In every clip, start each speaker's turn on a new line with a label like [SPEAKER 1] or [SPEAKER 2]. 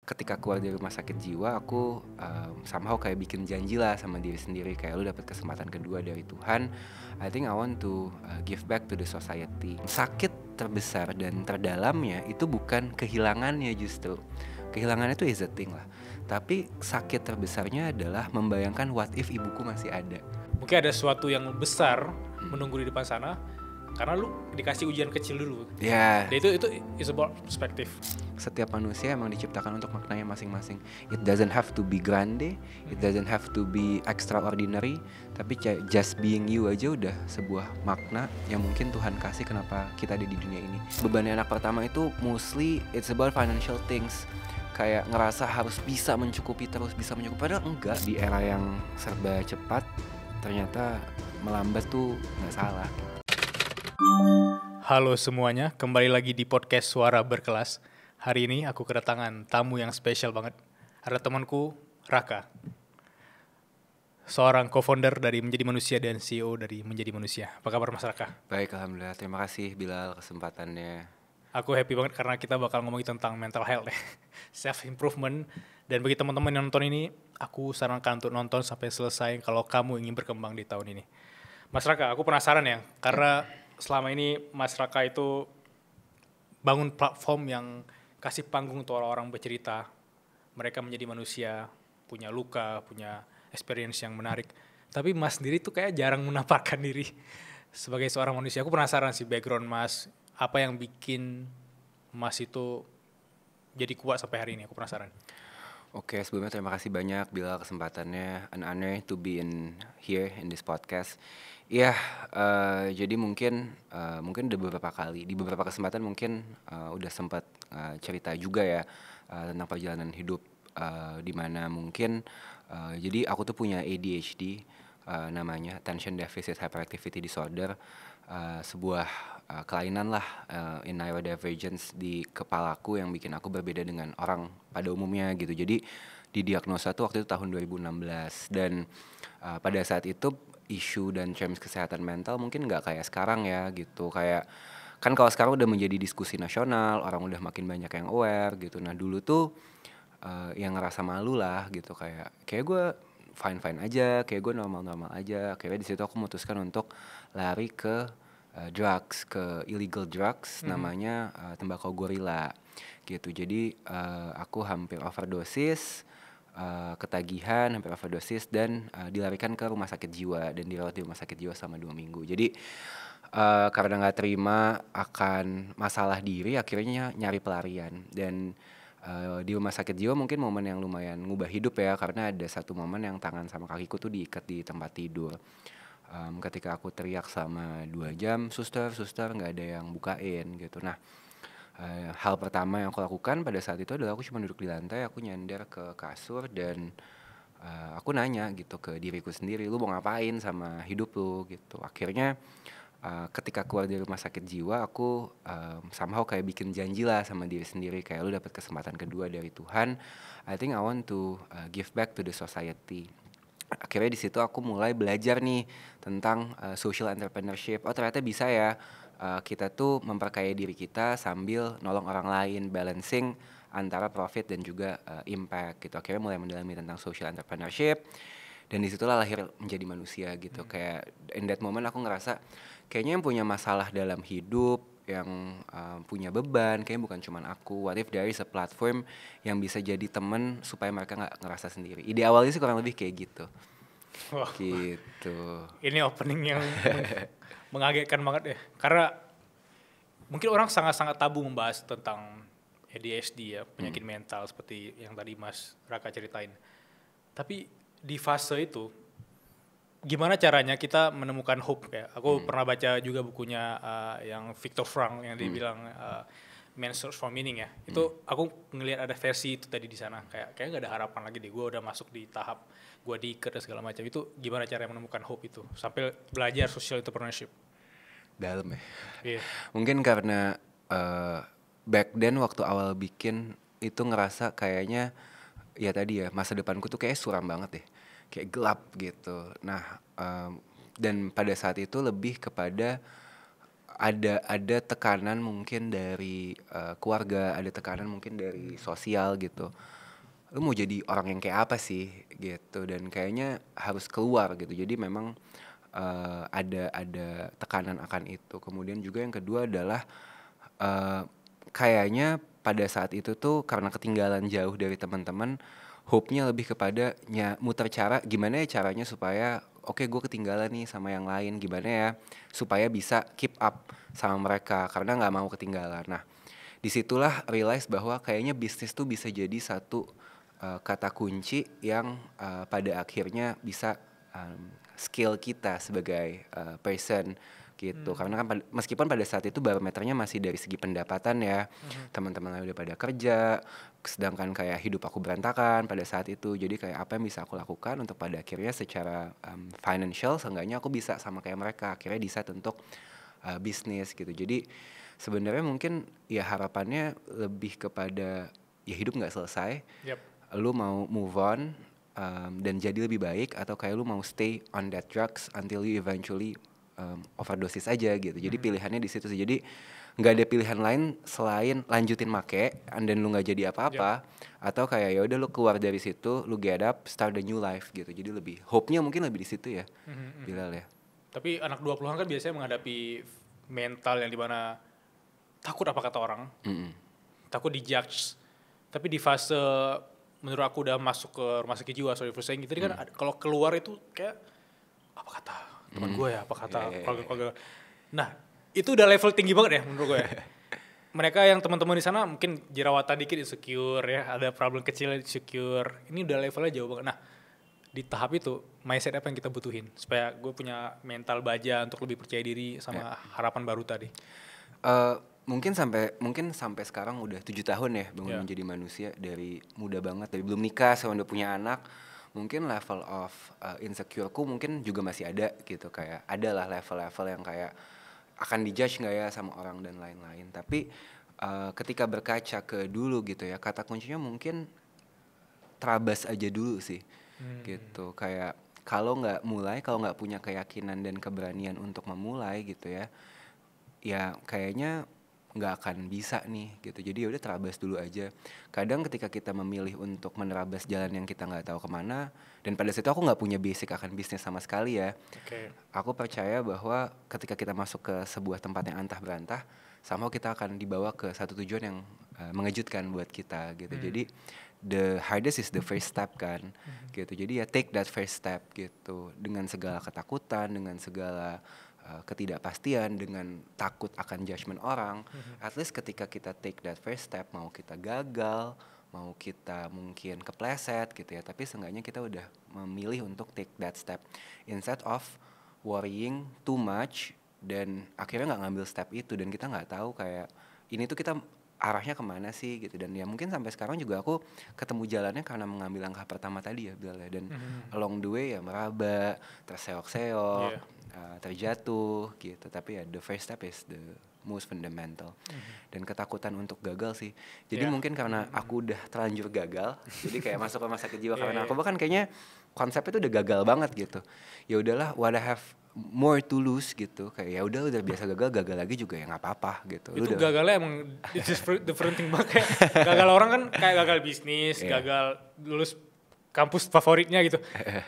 [SPEAKER 1] ketika keluar dari rumah sakit jiwa aku somehow kayak bikin janji lah sama diri sendiri, kayak lu dapat kesempatan kedua dari Tuhan. I think I want to give back to the society. Sakit terbesar dan terdalamnya itu bukan kehilangannya, justru kehilangannya itu is a thing lah, tapi sakit terbesarnya adalah membayangkan what if ibuku masih ada.
[SPEAKER 2] Mungkin ada sesuatu yang besar menunggu di depan sana karena lu dikasih ujian kecil dulu.
[SPEAKER 1] Ya,
[SPEAKER 2] Dan itu is about perspective.
[SPEAKER 1] setiap manusia emang diciptakan untuk maknanya masing-masing. It doesn't have to be grande, it doesn't have to be extraordinary, tapi just being you aja udah sebuah makna yang mungkin Tuhan kasih kenapa kita ada di dunia ini. Bebannya anak pertama itu mostly it's about financial things. Kayak ngerasa harus bisa mencukupi, padahal enggak. Di era yang serba cepat, ternyata melambat tuh nggak salah.
[SPEAKER 2] Halo semuanya, kembali lagi di podcast Suara Berkelas. Hari ini aku kedatangan tamu yang spesial banget. Ada temanku, Raka. Seorang co-founder dari Menjadi Manusia dan CEO dari Menjadi Manusia. Apa kabar Mas Raka?
[SPEAKER 1] Baik, alhamdulillah. Terima kasih Bilal kesempatannya.
[SPEAKER 2] Aku happy banget karena kita bakal ngomongin tentang mental health, self-improvement. Dan bagi teman-teman yang nonton ini, aku sarankan untuk nonton sampai selesai kalau kamu ingin berkembang di tahun ini. Mas Raka, aku penasaran ya, karena selama ini Mas Raka itu bangun platform yang kasih panggung untuk orang-orang bercerita. Mereka menjadi manusia, punya luka, punya experience yang menarik. Tapi Mas sendiri tuh kayak jarang menampakkan diri sebagai seorang manusia. Aku penasaran sih background Mas, apa yang bikin Mas itu jadi kuat sampai hari ini, aku penasaran.
[SPEAKER 1] Oke, sebelumnya terima kasih banyak Bilal kesempatannya. An honor to be in here in this podcast. Iya, jadi mungkin udah beberapa kali di beberapa kesempatan mungkin udah sempat cerita juga ya tentang perjalanan hidup, di mana mungkin jadi aku tuh punya ADHD, namanya Attention Deficit Hyperactivity Disorder, sebuah kelainan lah in neurodivergence di kepalaku yang bikin aku berbeda dengan orang pada umumnya gitu. Jadi didiagnosa tuh waktu itu tahun 2016 dan pada saat itu isu dan terms kesehatan mental mungkin nggak kayak sekarang ya gitu. Kayak kan kalau sekarang udah menjadi diskusi nasional, orang udah makin banyak yang aware gitu. Nah dulu tuh yang ngerasa malu lah gitu, kayak gue fine aja, kayak gue normal aja. Akhirnya di situ aku memutuskan untuk lari ke drugs, ke illegal drugs, namanya tembakau gorila gitu. Jadi aku hampir overdosis, ketagihan, hampir overdosis, dan dilarikan ke rumah sakit jiwa dan dirawat di rumah sakit jiwa selama 2 minggu. Jadi karena nggak terima akan masalah diri, akhirnya nyari pelarian. Dan di rumah sakit jiwa mungkin momen yang lumayan ngubah hidup ya, karena ada satu momen yang tangan sama kakiku tuh diikat di tempat tidur. Ketika aku teriak selama 2 jam, suster nggak ada yang bukain gitu. Nah, hal pertama yang aku lakukan pada saat itu adalah aku cuma duduk di lantai, aku nyender ke kasur dan aku nanya gitu ke diriku sendiri, lu mau ngapain sama hidup lu gitu. Akhirnya ketika keluar dari rumah sakit jiwa aku somehow kayak bikin janji lah sama diri sendiri, kayak lu dapat kesempatan kedua dari Tuhan. I think I want to give back to the society. Akhirnya di situ aku mulai belajar nih tentang social entrepreneurship. Oh ternyata bisa ya kita tuh memperkaya diri kita sambil nolong orang lain, balancing antara profit dan juga impact gitu. Akhirnya mulai mendalami tentang social entrepreneurship. Dan disitulah lahir Menjadi Manusia gitu. Kayak in that moment aku ngerasa kayaknya yang punya masalah dalam hidup, yang punya beban, kayaknya bukan cuman aku. What if there is a platform yang bisa jadi temen supaya mereka gak ngerasa sendiri. Ide awalnya sih kurang lebih kayak gitu.
[SPEAKER 2] Wah,
[SPEAKER 1] Gitu.
[SPEAKER 2] ini opening yang mengagetkan banget ya. Karena mungkin orang sangat-sangat tabu membahas tentang ADHD ya, penyakit mental seperti yang tadi Mas Raka ceritain. Tapi di fase itu, gimana caranya kita menemukan hope ya? Aku pernah baca juga bukunya yang Viktor Frankl yang dia bilang Man's Search for Meaning ya. Itu aku ngelihat ada versi itu tadi di sana. Kayaknya gak ada harapan lagi deh. Gue udah masuk di tahap gue diikat dan segala macam. Itu gimana caranya menemukan hope itu? Sampai belajar social entrepreneurship.
[SPEAKER 1] Dalam ya.
[SPEAKER 2] Iya.
[SPEAKER 1] Mungkin karena back then waktu awal bikin itu ngerasa kayaknya ya tadi ya, masa depanku tuh kayak suram banget deh, kayak gelap gitu. Nah dan pada saat itu lebih kepada ada tekanan mungkin dari keluarga, ada tekanan mungkin dari sosial gitu. lu mau jadi orang yang kayak apa sih gitu, dan kayaknya harus keluar gitu. Jadi memang ada tekanan akan itu. Kemudian juga yang kedua adalah eh, kayaknya pada saat itu tuh karena ketinggalan jauh dari teman-teman, hope-nya lebih kepada muter cara gimana ya caranya supaya oke gue ketinggalan nih sama yang lain, gimana ya supaya bisa keep up sama mereka karena nggak mau ketinggalan. Nah, disitulah realize bahwa kayaknya bisnis tuh bisa jadi satu kata kunci yang pada akhirnya bisa skill kita sebagai person gitu. Karena kan meskipun pada saat itu barometernya masih dari segi pendapatan ya, teman-teman lain udah pada kerja, sedangkan kayak hidup aku berantakan pada saat itu. Jadi kayak apa yang bisa aku lakukan untuk pada akhirnya secara financial seenggaknya aku bisa sama kayak mereka. Akhirnya decide untuk bisnis gitu. Jadi sebenarnya mungkin ya harapannya lebih kepada ya hidup nggak selesai,
[SPEAKER 2] Yap.
[SPEAKER 1] lu mau move on dan jadi lebih baik, atau kayak lu mau stay on that drugs until you eventually overdosis aja gitu. Jadi pilihannya di situ sih. Jadi nggak ada pilihan lain selain lanjutin make and then lu nggak jadi
[SPEAKER 2] Yap.
[SPEAKER 1] apa-apa, atau kayak ya udah lu keluar dari situ, lu get up, start a new life gitu. Jadi lebih hope-nya mungkin lebih di situ ya, Bilal ya.
[SPEAKER 2] Tapi anak 20-an kan biasanya menghadapi mental yang dimana takut apa kata orang, takut dijudge. Tapi di fase menurut aku udah masuk ke rumah sakit jiwa, sorry for saying gitu, kan kalau keluar itu kayak apa kata teman gue ya, apa kata keluarga-keluarga. Nah, itu udah level tinggi banget ya menurut gue ya. Mereka yang teman-teman di sana mungkin jerawatan dikit insecure ya, ada problem kecil insecure. Ini udah levelnya jauh banget. Nah, di tahap itu mindset apa yang kita butuhin supaya gue punya mental baja untuk lebih percaya diri sama harapan baru tadi.
[SPEAKER 1] Eh, mungkin sampai sekarang udah 7 tahun ya bangun
[SPEAKER 2] Ya.
[SPEAKER 1] menjadi manusia, dari muda banget, dari belum nikah sampai udah punya anak. Mungkin level of insecureku mungkin juga masih ada gitu, kayak ada lah level-level yang kayak akan dijudge nggak ya sama orang dan lain-lain. Tapi ketika berkaca ke dulu gitu ya, kata kuncinya mungkin terabas aja dulu sih gitu. Kayak kalau nggak punya keyakinan dan keberanian untuk memulai gitu ya kayaknya nggak akan bisa nih gitu. Jadi ya udah terabas dulu aja. Kadang ketika kita memilih untuk menerabas jalan yang kita nggak tahu kemana, dan pada situ aku nggak punya basic akan bisnis sama sekali ya,
[SPEAKER 2] Oke.
[SPEAKER 1] aku percaya bahwa ketika kita masuk ke sebuah tempat yang antah berantah, somehow kita akan dibawa ke satu tujuan yang mengejutkan buat kita gitu. Jadi the hardest is the first step kan gitu. Jadi ya take that first step gitu, dengan segala ketakutan, dengan segala ketidakpastian, dengan takut akan judgement orang. At least ketika kita take that first step, mau kita gagal, mau kita mungkin kepleset gitu ya, tapi seenggaknya kita udah memilih untuk take that step instead of worrying too much dan akhirnya nggak ngambil step itu, dan kita nggak tahu kayak ini tuh kita arahnya kemana sih gitu. Dan ya mungkin sampai sekarang juga aku ketemu jalannya karena mengambil langkah pertama tadi ya Bilal ya. Dan along the way ya meraba, terseok-seok,
[SPEAKER 2] Iya.
[SPEAKER 1] terjatuh gitu. Tapi ya the first step is the most fundamental. Dan ketakutan untuk gagal sih. Jadi
[SPEAKER 2] Iya.
[SPEAKER 1] mungkin karena aku udah terlanjur gagal, jadi kayak masuk rumah sakit jiwa
[SPEAKER 2] Iya,
[SPEAKER 1] karena
[SPEAKER 2] iya.
[SPEAKER 1] aku bahkan kayaknya konsepnya tuh udah gagal banget gitu. Ya udahlah, what I have more to lose gitu. Kayak ya udah biasa gagal lagi juga ya nggak apa-apa gitu. Lu
[SPEAKER 2] Itu
[SPEAKER 1] udah
[SPEAKER 2] gagalnya emang it's just different thing banget. Kayak gagal orang kan kayak gagal bisnis,
[SPEAKER 1] Iya.
[SPEAKER 2] gagal lulus kampus favoritnya gitu.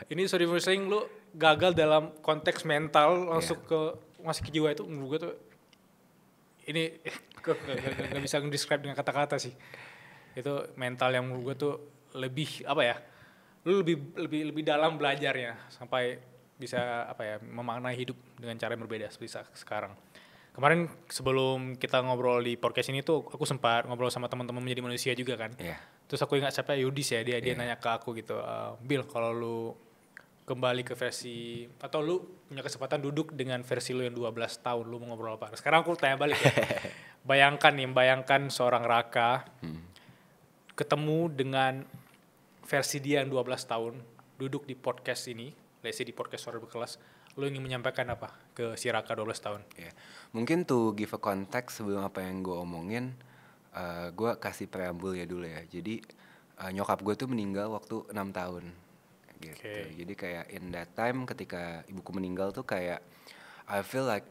[SPEAKER 2] Ini sorry for saying lu gagal dalam konteks mental masuk ke masuk ke jiwa, itu menurut gue tuh ini gak bisa nge-describe dengan kata-kata sih. Itu mental yang menurut gue tuh lebih apa ya? Lu lebih dalam belajarnya sampai bisa apa ya, memaknai hidup dengan cara yang berbeda seperti sekarang. Kemarin sebelum kita ngobrol di podcast ini tuh aku sempat ngobrol sama teman-teman menjadi manusia juga kan.
[SPEAKER 1] Iya.
[SPEAKER 2] Terus aku ingat siapa, Yudis ya, dia nanya ke aku gitu, Bill, kalau lu kembali ke versi atau lu punya kesempatan duduk dengan versi lu yang 12 tahun, lu mau ngobrol apa? Sekarang aku tanya balik ya. Bayangkan seorang Raka ketemu dengan versi dia yang 12 tahun duduk di podcast ini, let's say di podcast Suara Berkelas, lu ingin menyampaikan apa ke si Raka 12 tahun?
[SPEAKER 1] Ya, mungkin to give a context sebelum apa yang gue omongin, gue kasih preambul ya dulu ya. Jadi nyokap gue tuh meninggal waktu 6 tahun gitu.
[SPEAKER 2] Oke.
[SPEAKER 1] Jadi kayak in that time ketika ibuku meninggal tuh kayak I feel like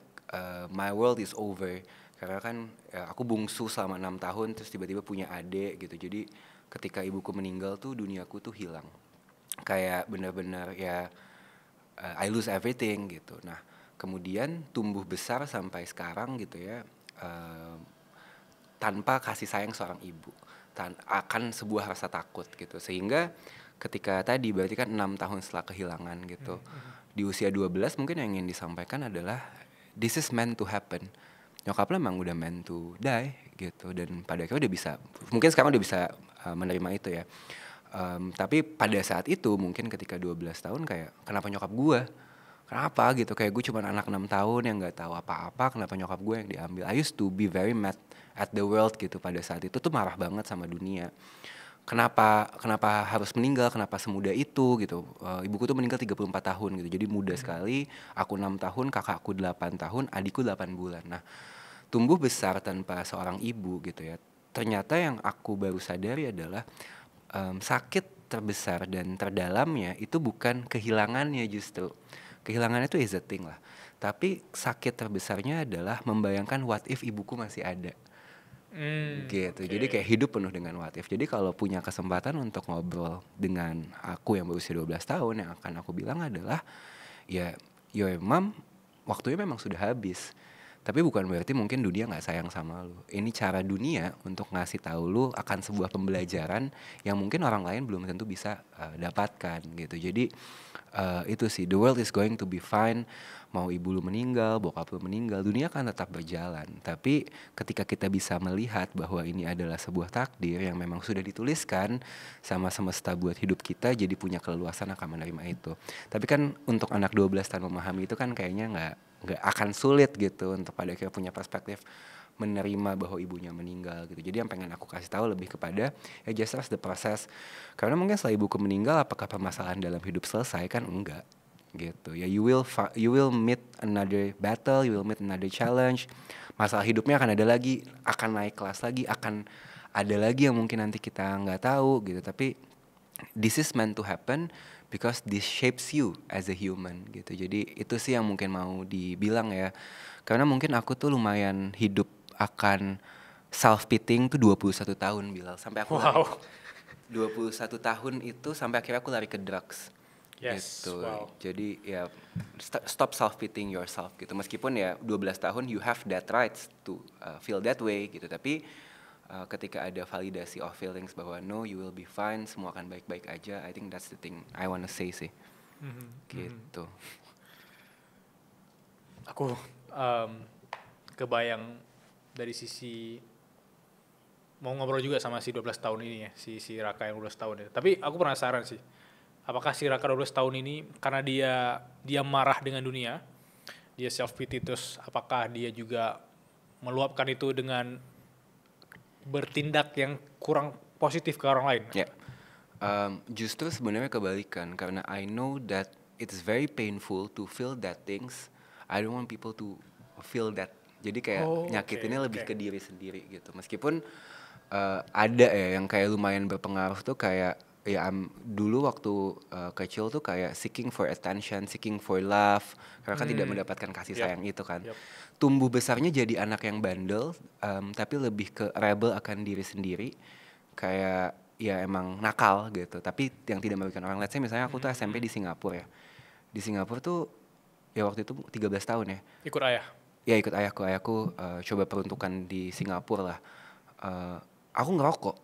[SPEAKER 1] my world is over. Karena kan aku bungsu selama 6 tahun terus tiba-tiba punya adik gitu. Jadi ketika ibuku meninggal tuh duniaku tuh hilang. Kayak benar-benar ya I lose everything gitu. Nah, kemudian tumbuh besar sampai sekarang gitu ya, tanpa kasih sayang seorang ibu, akan sebuah rasa takut gitu. Sehingga ketika tadi berarti kan 6 tahun setelah kehilangan gitu, di usia 12 mungkin yang ingin disampaikan adalah this is meant to happen. Nyokap lo emang udah meant to die gitu, dan pada akhirnya udah bisa, mungkin sekarang udah bisa menerima itu ya. Tapi pada saat itu mungkin ketika 12 tahun kayak kenapa nyokap gue? Kenapa gitu, kayak gue cuma anak 6 tahun yang gak tahu apa-apa, kenapa nyokap gue yang diambil. I used to be very mad at the world gitu pada saat itu, tuh marah banget sama dunia. Kenapa harus meninggal, kenapa semudah itu gitu. Ibuku tuh meninggal 34 tahun gitu, jadi muda sekali. Aku 6 tahun, kakakku 8 tahun, adikku 8 bulan. Nah, tumbuh besar tanpa seorang ibu gitu ya. Ternyata yang aku baru sadari adalah sakit terbesar dan terdalamnya itu bukan kehilangannya justru. Kehilangannya itu is a thing lah. Tapi sakit terbesarnya adalah membayangkan what if ibuku masih ada. Gitu. Jadi kayak hidup penuh dengan what if. Jadi kalau punya kesempatan untuk ngobrol dengan aku yang berusia 12 tahun, yang akan aku bilang adalah ya your mom waktunya memang sudah habis. Tapi bukan berarti mungkin dunia gak sayang sama lu. Ini cara dunia untuk ngasih tahu lu akan sebuah pembelajaran yang mungkin orang lain belum tentu bisa dapatkan gitu. Jadi itu sih, the world is going to be fine. Mau ibu lu meninggal, bokap lu meninggal, dunia akan tetap berjalan. Tapi ketika kita bisa melihat bahwa ini adalah sebuah takdir yang memang sudah dituliskan sama semesta buat hidup kita, jadi punya keleluasan akan menerima itu. Tapi kan untuk anak 12 tahun memahami itu kan kayaknya nggak akan sulit gitu untuk pada akhirnya punya perspektif menerima bahwa ibunya meninggal gitu. Jadi yang pengen aku kasih tahu lebih kepada ya just trust the process. Karena mungkin setelah ibuku meninggal apakah permasalahan dalam hidup selesai, kan enggak gitu. Ya you will meet another battle, you will meet another challenge. Masalah hidupnya akan ada lagi, akan naik kelas lagi, akan ada lagi yang mungkin nanti kita nggak tahu gitu. Tapi this is meant to happen because this shapes you as a human gitu. Jadi itu sih yang mungkin mau dibilang ya. Karena mungkin aku tuh lumayan hidup akan self-pitying tuh 21 tahun Bilal. Sampai aku lari 21 tahun itu sampai akhirnya aku lari ke drugs.
[SPEAKER 2] Yes,
[SPEAKER 1] Gitu.
[SPEAKER 2] wow.
[SPEAKER 1] Jadi ya stop self-pitying yourself gitu. Meskipun ya 12 tahun you have that rights to feel that way gitu. Tapi ketika ada validasi of feelings bahwa no, you will be fine, semua akan baik-baik aja, I think that's the thing I wanna say sih. Gitu.
[SPEAKER 2] Aku kebayang dari sisi mau ngobrol juga sama si 12 tahun ini ya, si Raka yang 12 tahun ya. Tapi aku penasaran sih, apakah si Raka 12 tahun ini karena dia marah dengan dunia, dia self pity, terus apakah dia juga meluapkan itu dengan bertindak yang kurang positif ke orang lain?
[SPEAKER 1] Ya, justru sebenarnya kebalikan, karena I know that it's very painful to feel that things. I don't want people to feel that. Jadi kayak nyakitinnya lebih ke diri sendiri gitu. Meskipun ada ya yang kayak lumayan berpengaruh tuh, kayak ya dulu waktu kecil tuh kayak seeking for attention, seeking for love, karena kan tidak mendapatkan kasih sayang itu kan. Tumbuh besarnya jadi anak yang bandel, tapi lebih ke rebel akan diri sendiri, kayak ya emang nakal gitu, tapi yang tidak merugikan orang. Let's say misalnya aku tuh SMP di Singapura ya. Di Singapura tuh ya waktu itu 13 tahun ya.
[SPEAKER 2] Ikut ayah?
[SPEAKER 1] Ya ikut ayahku coba peruntukan di Singapura lah. Aku ngerokok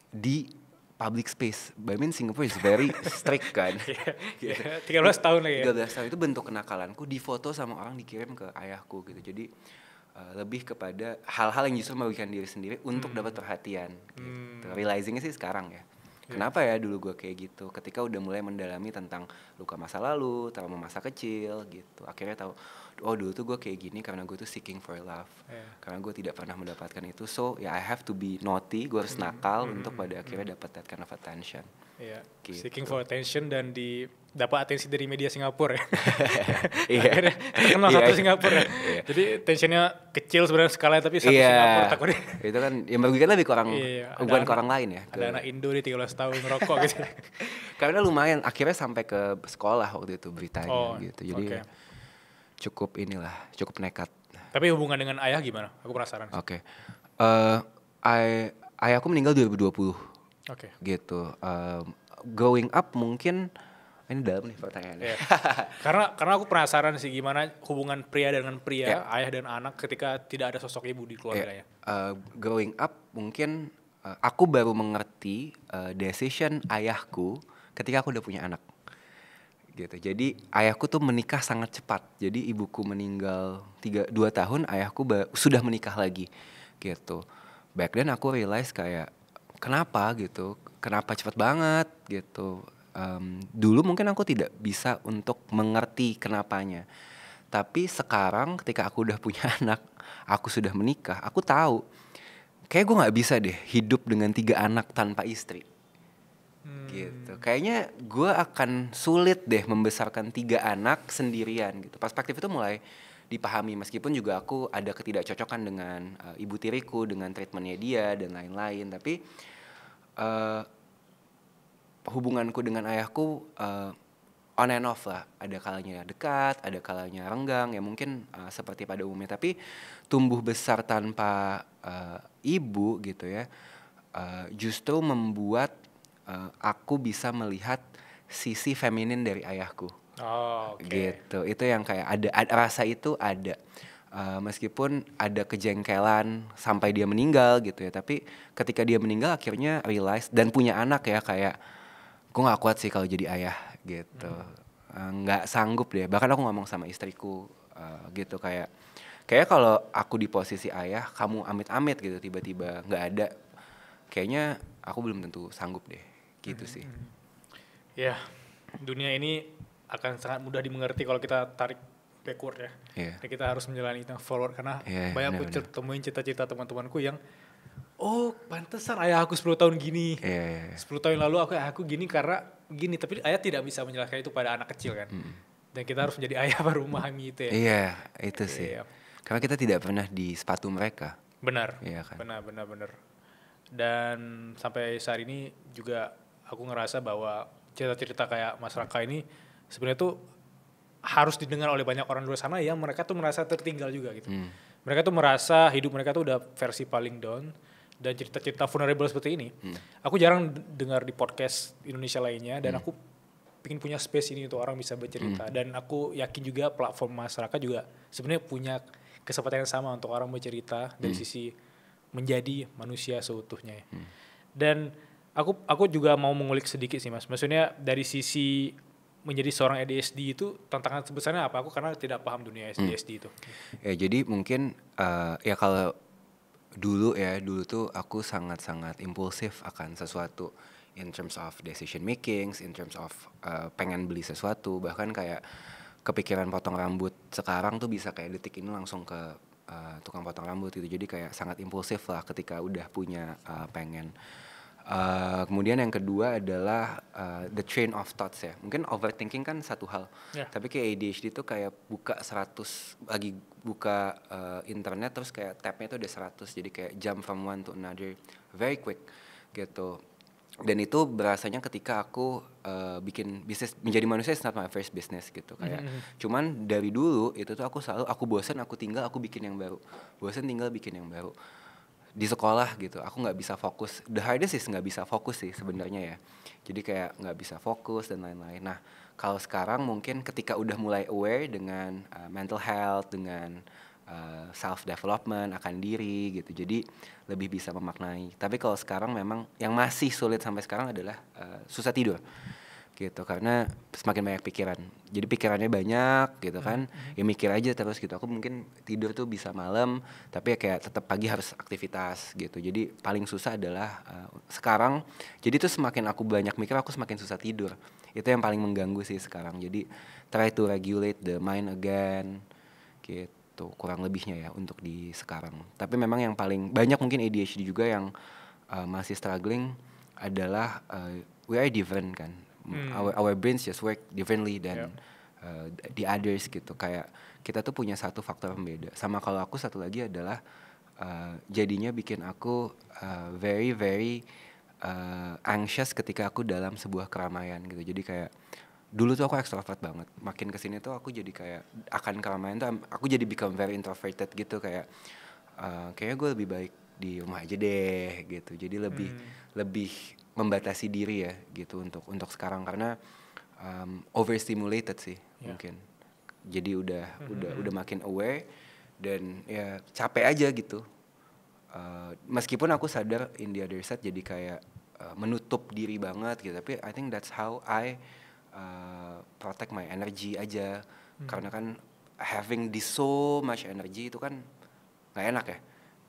[SPEAKER 1] di public space. I mean Singapore is very strict kan.
[SPEAKER 2] Gitu. 13 tahun lagi ya?
[SPEAKER 1] 13 tahun itu bentuk kenakalanku, difoto sama orang, dikirim ke ayahku gitu. Jadi lebih kepada hal-hal yang justru merugikan diri sendiri untuk dapat perhatian gitu. Realizingnya sih sekarang ya. Kenapa ya dulu gue kayak gitu, ketika udah mulai mendalami tentang luka masa lalu, trauma masa kecil gitu. Akhirnya tahu, oh dulu tuh gue kayak gini karena gue tuh seeking for love. Karena gue tidak pernah mendapatkan itu, so ya I have to be naughty, gue harus nakal untuk pada akhirnya dapat that kind of attention.
[SPEAKER 2] Iya,
[SPEAKER 1] Gitu.
[SPEAKER 2] seeking for attention dan dapat atensi dari media Singapura ya.
[SPEAKER 1] Iya.
[SPEAKER 2] Akhirnya terkenal satu Singapura ya. Jadi tensionnya kecil sebenarnya skalanya, tapi satu Singapura takutnya.
[SPEAKER 1] Itu kan yang merugikan lebih ke orang, bukan ke orang lain ya.
[SPEAKER 2] Ada anak Indo di 13 tahun ngerokok gitu.
[SPEAKER 1] Karena lumayan, akhirnya sampai ke sekolah waktu itu beritanya gitu. Jadi cukup nekat.
[SPEAKER 2] Tapi hubungan dengan ayah gimana? Aku penasaran.
[SPEAKER 1] Oke. Ayahku meninggal 2020.
[SPEAKER 2] Oke.
[SPEAKER 1] gitu. Growing up mungkin ini dalam nih pertanyaannya.
[SPEAKER 2] Iya. Karena aku penasaran sih gimana hubungan pria dengan pria,
[SPEAKER 1] Ya.
[SPEAKER 2] ayah dan anak ketika tidak ada sosok ibu di keluarganya.
[SPEAKER 1] Growing up mungkin aku baru mengerti decision ayahku ketika aku udah punya anak gitu. Jadi ayahku tuh menikah sangat cepat. Jadi ibuku meninggal 2 tahun, ayahku sudah menikah lagi gitu. Back then aku realize kayak kenapa gitu, kenapa cepat banget gitu. Dulu mungkin aku tidak bisa untuk mengerti kenapanya. Tapi sekarang ketika aku udah punya anak, aku sudah menikah, aku tahu kayak gue nggak bisa deh hidup dengan 3 anak tanpa istri gitu. Kayaknya gue akan sulit deh membesarkan 3 anak sendirian gitu. Perspektif itu mulai dipahami meskipun juga aku ada ketidakcocokan dengan ibu tiriku, dengan treatmentnya dia dan lain-lain. Tapi hubunganku dengan ayahku on and off lah. Ada kalanya dekat, ada kalanya renggang ya mungkin seperti pada umumnya. Tapi tumbuh besar tanpa ibu gitu ya, justru membuat aku bisa melihat sisi feminin dari ayahku.
[SPEAKER 2] Oh, oke.
[SPEAKER 1] Gitu. Itu yang kayak ada rasa itu ada. Meskipun ada kejengkelan sampai dia meninggal gitu ya, tapi ketika dia meninggal akhirnya realize dan punya anak ya kayak gue nggak kuat sih kalau jadi ayah gitu. Nggak sanggup deh. Bahkan aku ngomong sama istriku gitu kayak kalau aku di posisi ayah, kamu amit-amit gitu tiba-tiba nggak ada, kayaknya aku belum tentu sanggup deh gitu sih.
[SPEAKER 2] Ya, dunia ini akan sangat mudah dimengerti kalau kita tarik backward ya.
[SPEAKER 1] Iya.
[SPEAKER 2] Dan kita harus menjalani itu forward karena
[SPEAKER 1] Iya,
[SPEAKER 2] banyak aku
[SPEAKER 1] benar-benar.
[SPEAKER 2] temuin cita-cita teman-temanku yang oh, pantesan ayah aku 10 tahun gini.
[SPEAKER 1] Iya.
[SPEAKER 2] 10 tahun lalu aku gini karena gini, tapi ayah tidak bisa menjelaskan itu pada anak kecil kan. Dan kita harus menjadi ayah baru memahami itu ya.
[SPEAKER 1] Iya, itu sih.
[SPEAKER 2] Iya.
[SPEAKER 1] Karena kita tidak pernah di sepatu mereka.
[SPEAKER 2] Benar.
[SPEAKER 1] Iya kan?
[SPEAKER 2] Benar. Dan sampai saat ini juga aku ngerasa bahwa cerita-cerita kayak Mas Raka ini sebenarnya tuh harus didengar oleh banyak orang di luar sana yang mereka tuh merasa tertinggal juga gitu. Mereka tuh merasa hidup mereka tuh udah versi paling down, dan cerita-cerita vulnerable seperti ini aku jarang dengar di podcast Indonesia lainnya, dan aku pengen punya space ini untuk orang bisa bercerita. Dan aku yakin juga platform masyarakat juga sebenarnya punya kesempatan yang sama untuk orang bercerita dari sisi menjadi manusia seutuhnya ya. Dan aku juga mau mengulik sedikit sih Mas, maksudnya dari sisi menjadi seorang ADHD itu tantangan sebesarnya apa? Aku karena tidak paham dunia ADHD itu.
[SPEAKER 1] Ya jadi mungkin ya kalau dulu tuh aku sangat-sangat impulsif akan sesuatu in terms of decision makings, in terms of pengen beli sesuatu, bahkan kayak kepikiran potong rambut sekarang tuh bisa kayak detik ini langsung ke tukang potong rambut gitu. Jadi kayak sangat impulsif lah ketika udah punya pengen. Kemudian yang kedua adalah the train of thoughts ya. Mungkin overthinking kan satu hal, tapi kayak ADHD tuh kayak lagi buka internet terus kayak tabnya tuh udah 100, jadi kayak jump from one to another very quick gitu. Dan itu berasanya ketika aku bikin bisnis, menjadi manusia is not my first business gitu kayak. Cuman dari dulu itu tuh aku bosan, aku tinggal, aku bikin yang baru. Bosan tinggal bikin yang baru. Di sekolah gitu aku nggak bisa fokus, the hardest is nggak bisa fokus sih sebenarnya ya. Jadi kayak nggak bisa fokus dan lain-lain. Nah kalau sekarang mungkin ketika udah mulai aware dengan mental health, dengan self development akan diri gitu, jadi lebih bisa memaknai. Tapi kalau sekarang memang yang masih sulit sampai sekarang adalah susah tidur gitu, karena semakin banyak pikiran, jadi pikirannya banyak gitu kan, ya mikir aja terus gitu. Aku mungkin tidur tuh bisa malam, tapi ya kayak tetap pagi harus aktivitas gitu. Jadi paling susah adalah sekarang, jadi tuh semakin aku banyak mikir aku semakin susah tidur. Itu yang paling mengganggu sih sekarang. Jadi try to regulate the mind again gitu, kurang lebihnya ya untuk di sekarang. Tapi memang yang paling banyak mungkin ADHD juga yang masih struggling adalah we are different kan. Our brains just work differently than the others gitu. Kayak kita tuh punya satu faktor pembeda. Sama kalau aku satu lagi adalah jadinya bikin aku very very anxious ketika aku dalam sebuah keramaian gitu. Jadi kayak dulu tuh aku extrovert banget. Makin kesini tuh aku jadi kayak akan keramaian tuh aku jadi become very introverted gitu, kayak kayaknya gue lebih baik di rumah aja deh gitu. Jadi lebih membatasi diri ya gitu untuk sekarang karena overstimulated sih mungkin. Jadi udah makin aware dan ya capek aja gitu. Meskipun aku sadar in the other side jadi kayak menutup diri banget gitu, tapi I think that's how I protect my energy aja. Karena kan having this so much energy itu kan nggak enak ya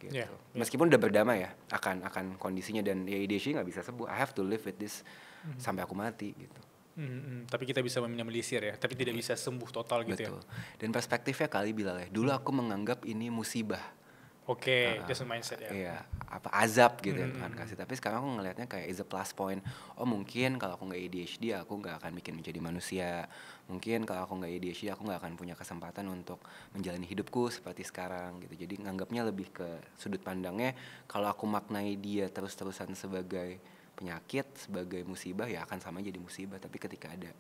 [SPEAKER 1] gitu. Meskipun udah berdamai ya akan kondisinya dan ya ADHD nggak bisa sembuh. I have to live with this sampai aku mati gitu.
[SPEAKER 2] Tapi kita bisa meminimalisir ya, tapi tidak bisa sembuh total gitu.
[SPEAKER 1] Betul. Dan perspektifnya kali bilang ya, dulu aku menganggap ini musibah.
[SPEAKER 2] Oke, just a mindset ya.
[SPEAKER 1] Iya, apa azab gitu ya Tuhan kasih. Tapi sekarang aku ngelihatnya kayak is a plus point. Oh mungkin kalau aku nggak ADHD aku nggak akan bikin menjadi manusia. Mungkin kalau aku nggak ADHD aku nggak akan punya kesempatan untuk menjalani hidupku seperti sekarang gitu. Jadi nganggapnya lebih ke sudut pandangnya. Kalau aku maknai dia terus-terusan sebagai penyakit, sebagai musibah ya akan sama jadi musibah. Tapi ketika ada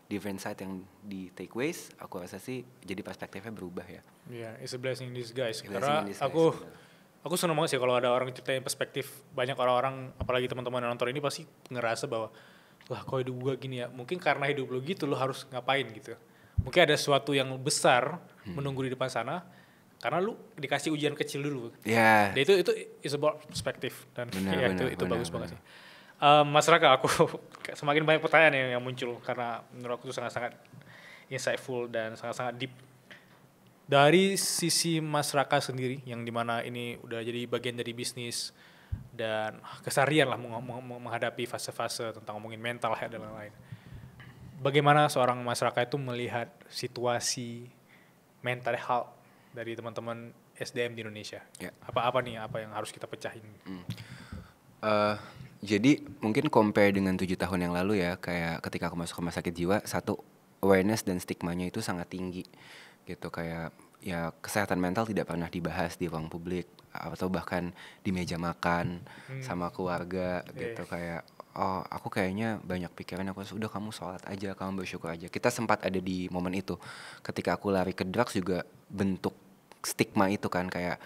[SPEAKER 1] different side yang di take ways, aku rasa sih jadi perspektifnya berubah ya.
[SPEAKER 2] Iya, it's a blessing in disguise.
[SPEAKER 1] Blessing
[SPEAKER 2] Karena
[SPEAKER 1] in disguise,
[SPEAKER 2] aku seneng banget sih kalau ada orang ceritain perspektif. Banyak orang-orang, apalagi teman-teman yang nonton ini pasti ngerasa bahwa lah kok hidup gue gini ya. Mungkin karena hidup lo gitu lo harus ngapain gitu. Mungkin ada sesuatu yang besar menunggu di depan sana. Karena lu dikasih ujian kecil dulu.
[SPEAKER 1] Iya.
[SPEAKER 2] Dan itu is about perspektif dan itu bagus banget sih. Mas Raka, aku semakin banyak pertanyaan yang muncul karena menurut aku itu sangat-sangat insightful dan sangat-sangat deep. Dari sisi Mas Raka sendiri, yang dimana ini udah jadi bagian dari bisnis dan keseharian lah menghadapi fase-fase tentang ngomongin mental health dan lain-lain. Bagaimana seorang Mas Raka itu melihat situasi mental health dari teman-teman SDM di Indonesia?
[SPEAKER 1] Ya.
[SPEAKER 2] Apa yang harus kita pecahin?
[SPEAKER 1] Jadi mungkin compare dengan 7 tahun yang lalu ya, kayak ketika aku masuk rumah sakit jiwa, satu awareness dan stigmanya itu sangat tinggi gitu. Kayak ya kesehatan mental tidak pernah dibahas di ruang publik atau bahkan di meja makan sama keluarga gitu. Kayak oh aku kayaknya banyak pikiran, aku udah kamu sholat aja, kamu bersyukur aja. Kita sempat ada di momen itu ketika aku lari ke drugs juga bentuk stigma itu kan, kayak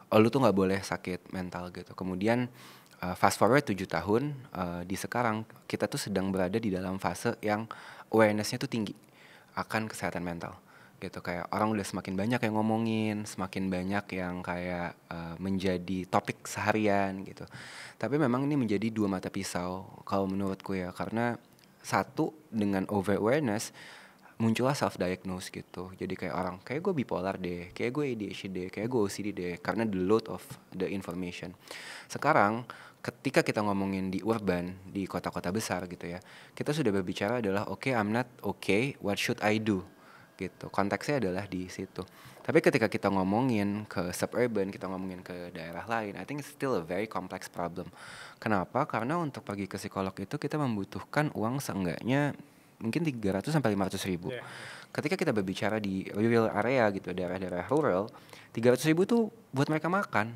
[SPEAKER 1] oh lu tuh nggak boleh sakit mental gitu. Kemudian fast forward 7 tahun di sekarang kita tuh sedang berada di dalam fase yang awareness-nya tuh tinggi akan kesehatan mental gitu. Kayak orang udah semakin banyak yang ngomongin, semakin banyak yang kayak menjadi topik seharian gitu. Tapi memang ini menjadi dua mata pisau kalau menurutku ya, karena satu dengan over awareness muncullah self-diagnose gitu. Jadi kayak orang, kayak gue bipolar deh, kayak gue ADHD deh, kayak gue OCD deh, karena the load of the information. Sekarang, ketika kita ngomongin di urban, di kota-kota besar gitu ya, kita sudah berbicara adalah, okay, I'm not okay, what should I do? Gitu. Konteksnya adalah di situ. Tapi ketika kita ngomongin ke suburban, kita ngomongin ke daerah lain, I think it's still a very complex problem. Kenapa? Karena untuk pergi ke psikolog itu kita membutuhkan uang seenggaknya mungkin 300 sampai 500 ribu. Ketika kita berbicara di rural area gitu, daerah-daerah rural, 300 ribu tuh buat mereka makan,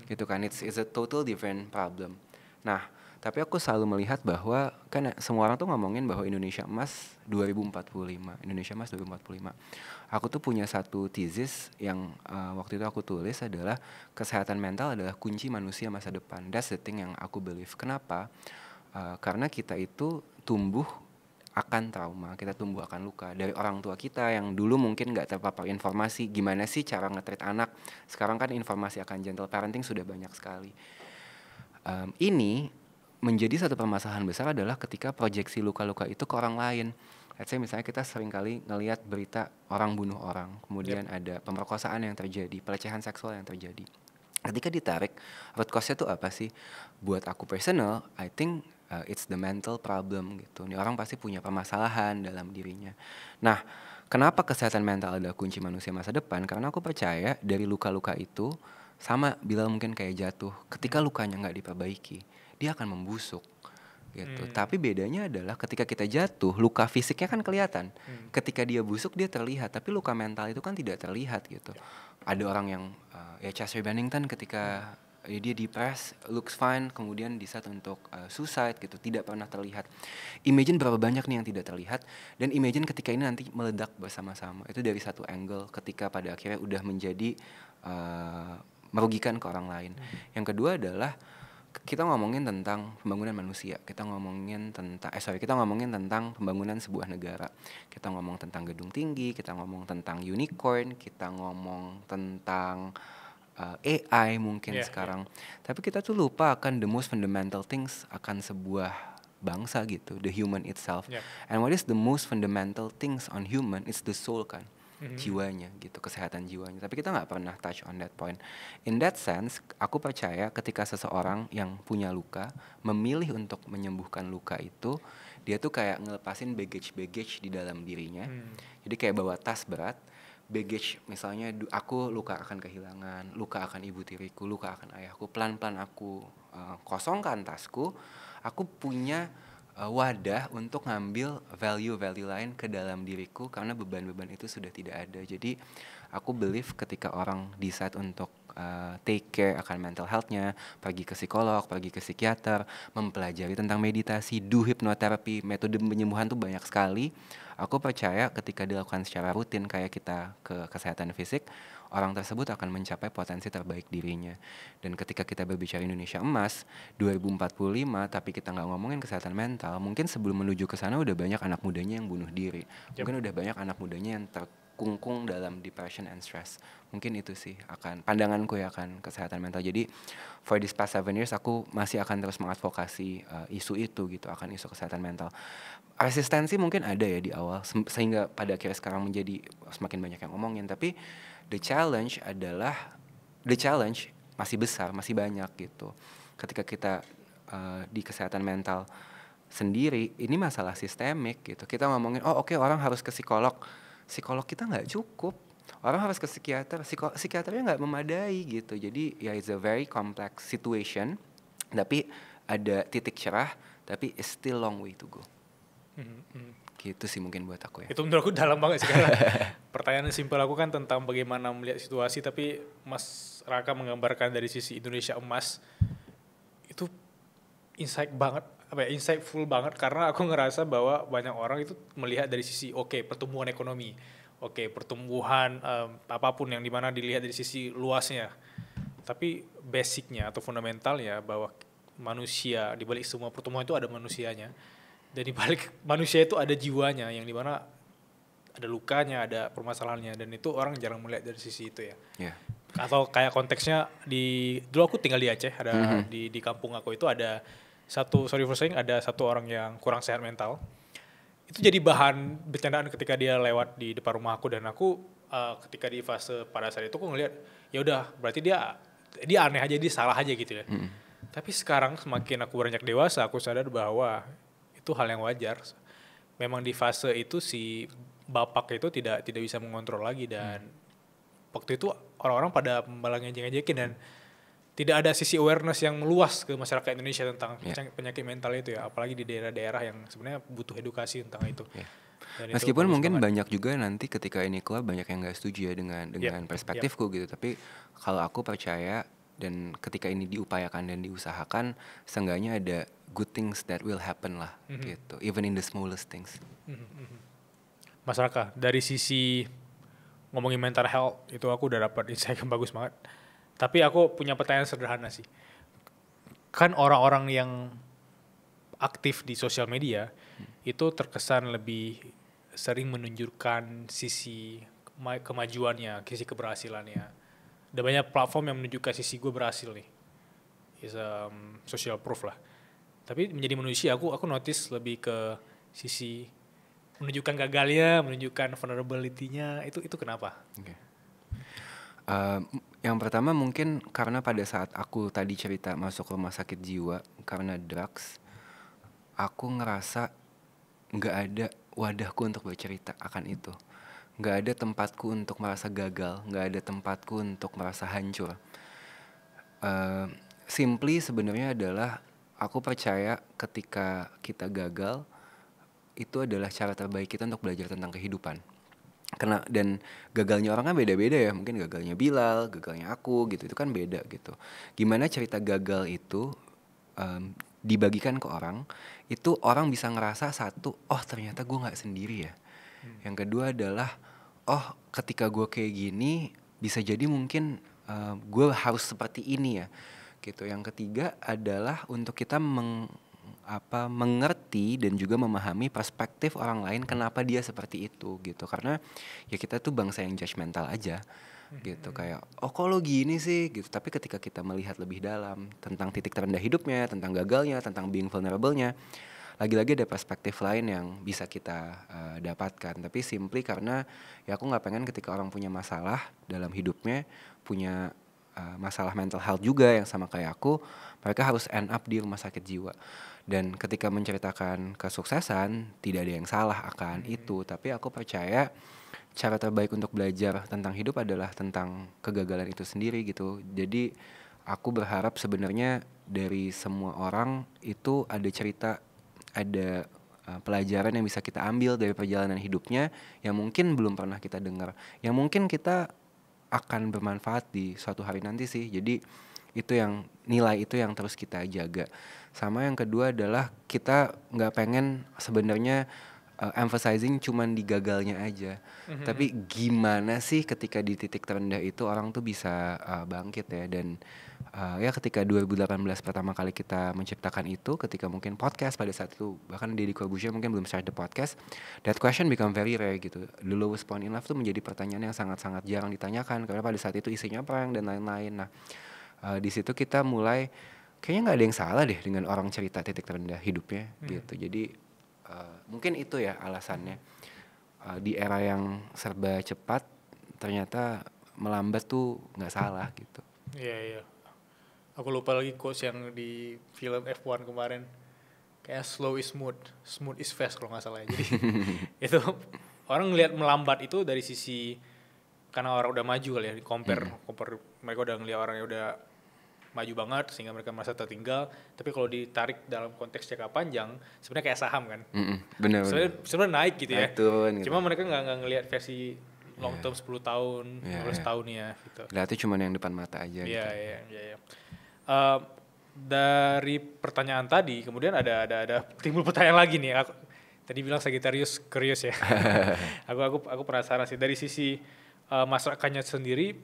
[SPEAKER 1] gitu kan. It's a total different problem. Nah, tapi aku selalu melihat bahwa kan semua orang tuh ngomongin bahwa Indonesia Emas 2045, Indonesia Emas 2045. Aku tuh punya satu thesis yang waktu itu aku tulis adalah kesehatan mental adalah kunci manusia masa depan. That's the thing yang aku believe. Kenapa? Karena kita itu tumbuh akan trauma, kita tumbuh akan luka dari orang tua kita yang dulu mungkin nggak terpapar informasi gimana sih cara nge-treat anak. Sekarang kan informasi akan gentle parenting sudah banyak sekali. Ini menjadi satu permasalahan besar adalah ketika proyeksi luka-luka itu ke orang lain. Let's say misalnya kita sering kali ngelihat berita orang bunuh orang, kemudian ada pemerkosaan yang terjadi, pelecehan seksual yang terjadi. Ketika ditarik, root cause-nya tuh apa sih? Buat aku personal, I think it's the mental problem gitu. Ini orang pasti punya permasalahan dalam dirinya. Nah, kenapa kesehatan mental adalah kunci manusia masa depan? Karena aku percaya dari luka-luka itu sama bila mungkin kayak jatuh. Ketika lukanya nggak diperbaiki, dia akan membusuk gitu. Tapi bedanya adalah ketika kita jatuh, luka fisiknya kan kelihatan. Ketika dia busuk dia terlihat, tapi luka mental itu kan tidak terlihat gitu. Ada orang yang ya Chester Bennington ketika dia depressed, looks fine, kemudian decide untuk suicide gitu, tidak pernah terlihat. Imagine berapa banyak nih yang tidak terlihat, dan imagine ketika ini nanti meledak bersama-sama. Itu dari satu angle ketika pada akhirnya udah menjadi merugikan ke orang lain. Yang kedua adalah kita ngomongin tentang pembangunan manusia, kita ngomongin tentang pembangunan sebuah negara, kita ngomong tentang gedung tinggi, kita ngomong tentang unicorn, kita ngomong tentang AI mungkin sekarang. Tapi kita tuh lupa akan the most fundamental things akan sebuah bangsa gitu, the human itself. And what is the most fundamental things on human? It's the soul kan. Jiwanya gitu, kesehatan jiwanya. Tapi kita nggak pernah touch on that point. In that sense, aku percaya ketika seseorang yang punya luka memilih untuk menyembuhkan luka itu, dia tuh kayak ngelepasin baggage di dalam dirinya. Jadi kayak bawa tas berat, baggage misalnya aku luka akan kehilangan, luka akan ibu tiriku, luka akan ayahku. Pelan-pelan aku kosongkan tasku, aku punya wadah untuk ngambil value-value lain ke dalam diriku karena beban-beban itu sudah tidak ada. Jadi aku believe ketika orang decide untuk take care akan mental health-nya, pergi ke psikolog, pergi ke psikiater, mempelajari tentang meditasi, do hypnotherapy, metode penyembuhan tuh banyak sekali. Aku percaya ketika dilakukan secara rutin kayak kita ke kesehatan fisik, orang tersebut akan mencapai potensi terbaik dirinya. Dan ketika kita berbicara Indonesia Emas 2045, tapi kita nggak ngomongin kesehatan mental, mungkin sebelum menuju ke sana udah banyak anak mudanya yang bunuh diri. Mungkin udah banyak anak mudanya yang terkungkung dalam depression and stress. Mungkin itu sih akan pandanganku ya akan kesehatan mental. Jadi for this past 7 years aku masih akan terus mengadvokasi isu itu gitu, akan isu kesehatan mental. Resistensi mungkin ada ya di awal sehingga pada akhirnya sekarang menjadi semakin banyak yang ngomongin, tapi the challenge masih besar, masih banyak gitu. Ketika kita di kesehatan mental sendiri, ini masalah sistemik gitu. Kita ngomongin, oke, orang harus ke psikolog kita nggak cukup. Orang harus ke psikiater, psikiaternya nggak memadai gitu. Jadi ya it's a very complex situation, tapi ada titik cerah, tapi it's still long way to go. Gitu sih mungkin buat aku ya.
[SPEAKER 2] Itu menurut aku dalam banget sih karena pertanyaan simpel aku kan tentang bagaimana melihat situasi, tapi Mas Raka menggambarkan dari sisi Indonesia Emas itu insightful banget karena aku ngerasa bahwa banyak orang itu melihat dari sisi pertumbuhan ekonomi, pertumbuhan apapun yang dimana dilihat dari sisi luasnya, tapi basicnya atau fundamentalnya bahwa manusia di balik semua pertumbuhan itu ada manusianya. Dan di balik manusia itu ada jiwanya yang dimana ada lukanya, ada permasalahannya, dan itu orang jarang melihat dari sisi itu ya. Atau kayak konteksnya dulu aku tinggal di Aceh, ada di kampung aku itu ada satu orang yang kurang sehat mental. Itu jadi bahan bercandaan ketika dia lewat di depan rumah aku, dan aku ketika di fase pada saat itu aku ngelihat ya udah berarti dia aneh aja, dia salah aja gitu ya. Tapi sekarang semakin aku beranjak dewasa, aku sadar bahwa itu hal yang wajar. Memang di fase itu si bapak itu tidak bisa mengontrol lagi, dan waktu itu orang-orang pada malah ngejek-ngejekin, dan tidak ada sisi awareness yang meluas ke masyarakat Indonesia tentang penyakit mental itu ya, apalagi di daerah-daerah yang sebenarnya butuh edukasi tentang itu.
[SPEAKER 1] Meskipun mungkin banyak juga nanti ketika ini keluar banyak yang nggak setuju ya dengan perspektifku gitu, tapi kalau aku percaya dan ketika ini diupayakan dan diusahakan, seenggaknya ada good things that will happen lah gitu, even in the smallest things.
[SPEAKER 2] Mas Raka, dari sisi ngomongin mental health itu aku udah dapat insight yang bagus banget. Tapi aku punya pertanyaan sederhana sih. Kan orang-orang yang aktif di sosial media itu terkesan lebih sering menunjukkan sisi kemajuannya, sisi keberhasilannya. Ada banyak platform yang menunjukkan sisi gue berhasil nih. Is social proof lah. Tapi menjadi manusia aku notice lebih ke sisi menunjukkan gagalnya, menunjukkan vulnerability-nya. Itu kenapa?
[SPEAKER 1] Yang pertama mungkin karena pada saat aku tadi cerita masuk rumah sakit jiwa karena drugs, aku ngerasa nggak ada wadahku untuk bercerita akan itu. Nggak ada tempatku untuk merasa gagal, nggak ada tempatku untuk merasa hancur. Simply sebenarnya adalah aku percaya ketika kita gagal, itu adalah cara terbaik kita untuk belajar tentang kehidupan. Dan gagalnya orang kan beda-beda ya, mungkin gagalnya Bilal, gagalnya aku gitu, itu kan beda gitu. Gimana cerita gagal itu dibagikan ke orang, itu orang bisa ngerasa satu, oh ternyata gue gak sendiri ya. Yang kedua adalah, oh ketika gue kayak gini, bisa jadi mungkin gue harus seperti ini ya, gitu. Yang ketiga adalah untuk kita mengerti dan juga memahami perspektif orang lain kenapa dia seperti itu, gitu. Karena ya kita tuh bangsa yang judgmental aja, gitu. Kayak, oh kok lo gini sih, gitu. Tapi ketika kita melihat lebih dalam tentang titik terendah hidupnya, tentang gagalnya, tentang being vulnerable-nya, lagi-lagi ada perspektif lain yang bisa kita dapatkan. Tapi simply karena ya aku nggak pengen ketika orang punya masalah dalam hidupnya, punya masalah mental health juga yang sama kayak aku, mereka harus end up di rumah sakit jiwa. Dan ketika menceritakan kesuksesan, tidak ada yang salah akan itu. Tapi aku percaya cara terbaik untuk belajar tentang hidup adalah tentang kegagalan itu sendiri, gitu. Jadi aku berharap sebenarnya dari semua orang itu ada cerita, ada pelajaran yang bisa kita ambil dari perjalanan hidupnya yang mungkin belum pernah kita dengar, yang mungkin kita akan bermanfaat di suatu hari nanti sih. Jadi itu yang nilai itu yang terus kita jaga. Sama yang kedua adalah kita nggak pengen sebenarnya emphasizing cuman di gagalnya aja, tapi gimana sih ketika di titik terendah itu orang tuh bisa bangkit ya. Dan ya ketika 2018 pertama kali kita menciptakan itu, ketika mungkin podcast pada saat itu, bahkan Deddy Corbuzier mungkin belum start the podcast, that question become very rare gitu. The lowest point in life tuh menjadi pertanyaan yang sangat-sangat jarang ditanyakan karena pada saat itu isinya prank dan lain-lain. Nah di situ kita mulai kayaknya nggak ada yang salah deh dengan orang cerita titik terendah hidupnya, gitu. Jadi mungkin itu ya alasannya. Di era yang serba cepat ternyata melambat tuh nggak salah, gitu.
[SPEAKER 2] Iya, iya. Aku lupa lagi quotes yang di film F1 kemarin. Kayak slow is smooth, smooth is fast kalau nggak salah ya. Jadi itu orang ngelihat melambat itu dari sisi karena orang udah maju kali ya, compare mereka udah ngelihat orang yang udah maju banget sehingga mereka merasa tertinggal. Tapi kalau ditarik dalam konteks jangka panjang, sebenarnya kayak saham kan.
[SPEAKER 1] Bener.
[SPEAKER 2] Sebenarnya naik gitu ya.
[SPEAKER 1] Naik turun gitu.
[SPEAKER 2] Cuma mereka nggak ngelihat versi long term 10 tahun, 15 tahun ya gitu.
[SPEAKER 1] Lihatnya cuma yang depan mata aja gitu.
[SPEAKER 2] Iya. Dari pertanyaan tadi, kemudian ada timbul pertanyaan lagi nih. Aku tadi bilang Sagittarius curious ya. aku penasaran sih dari sisi masyarakatnya sendiri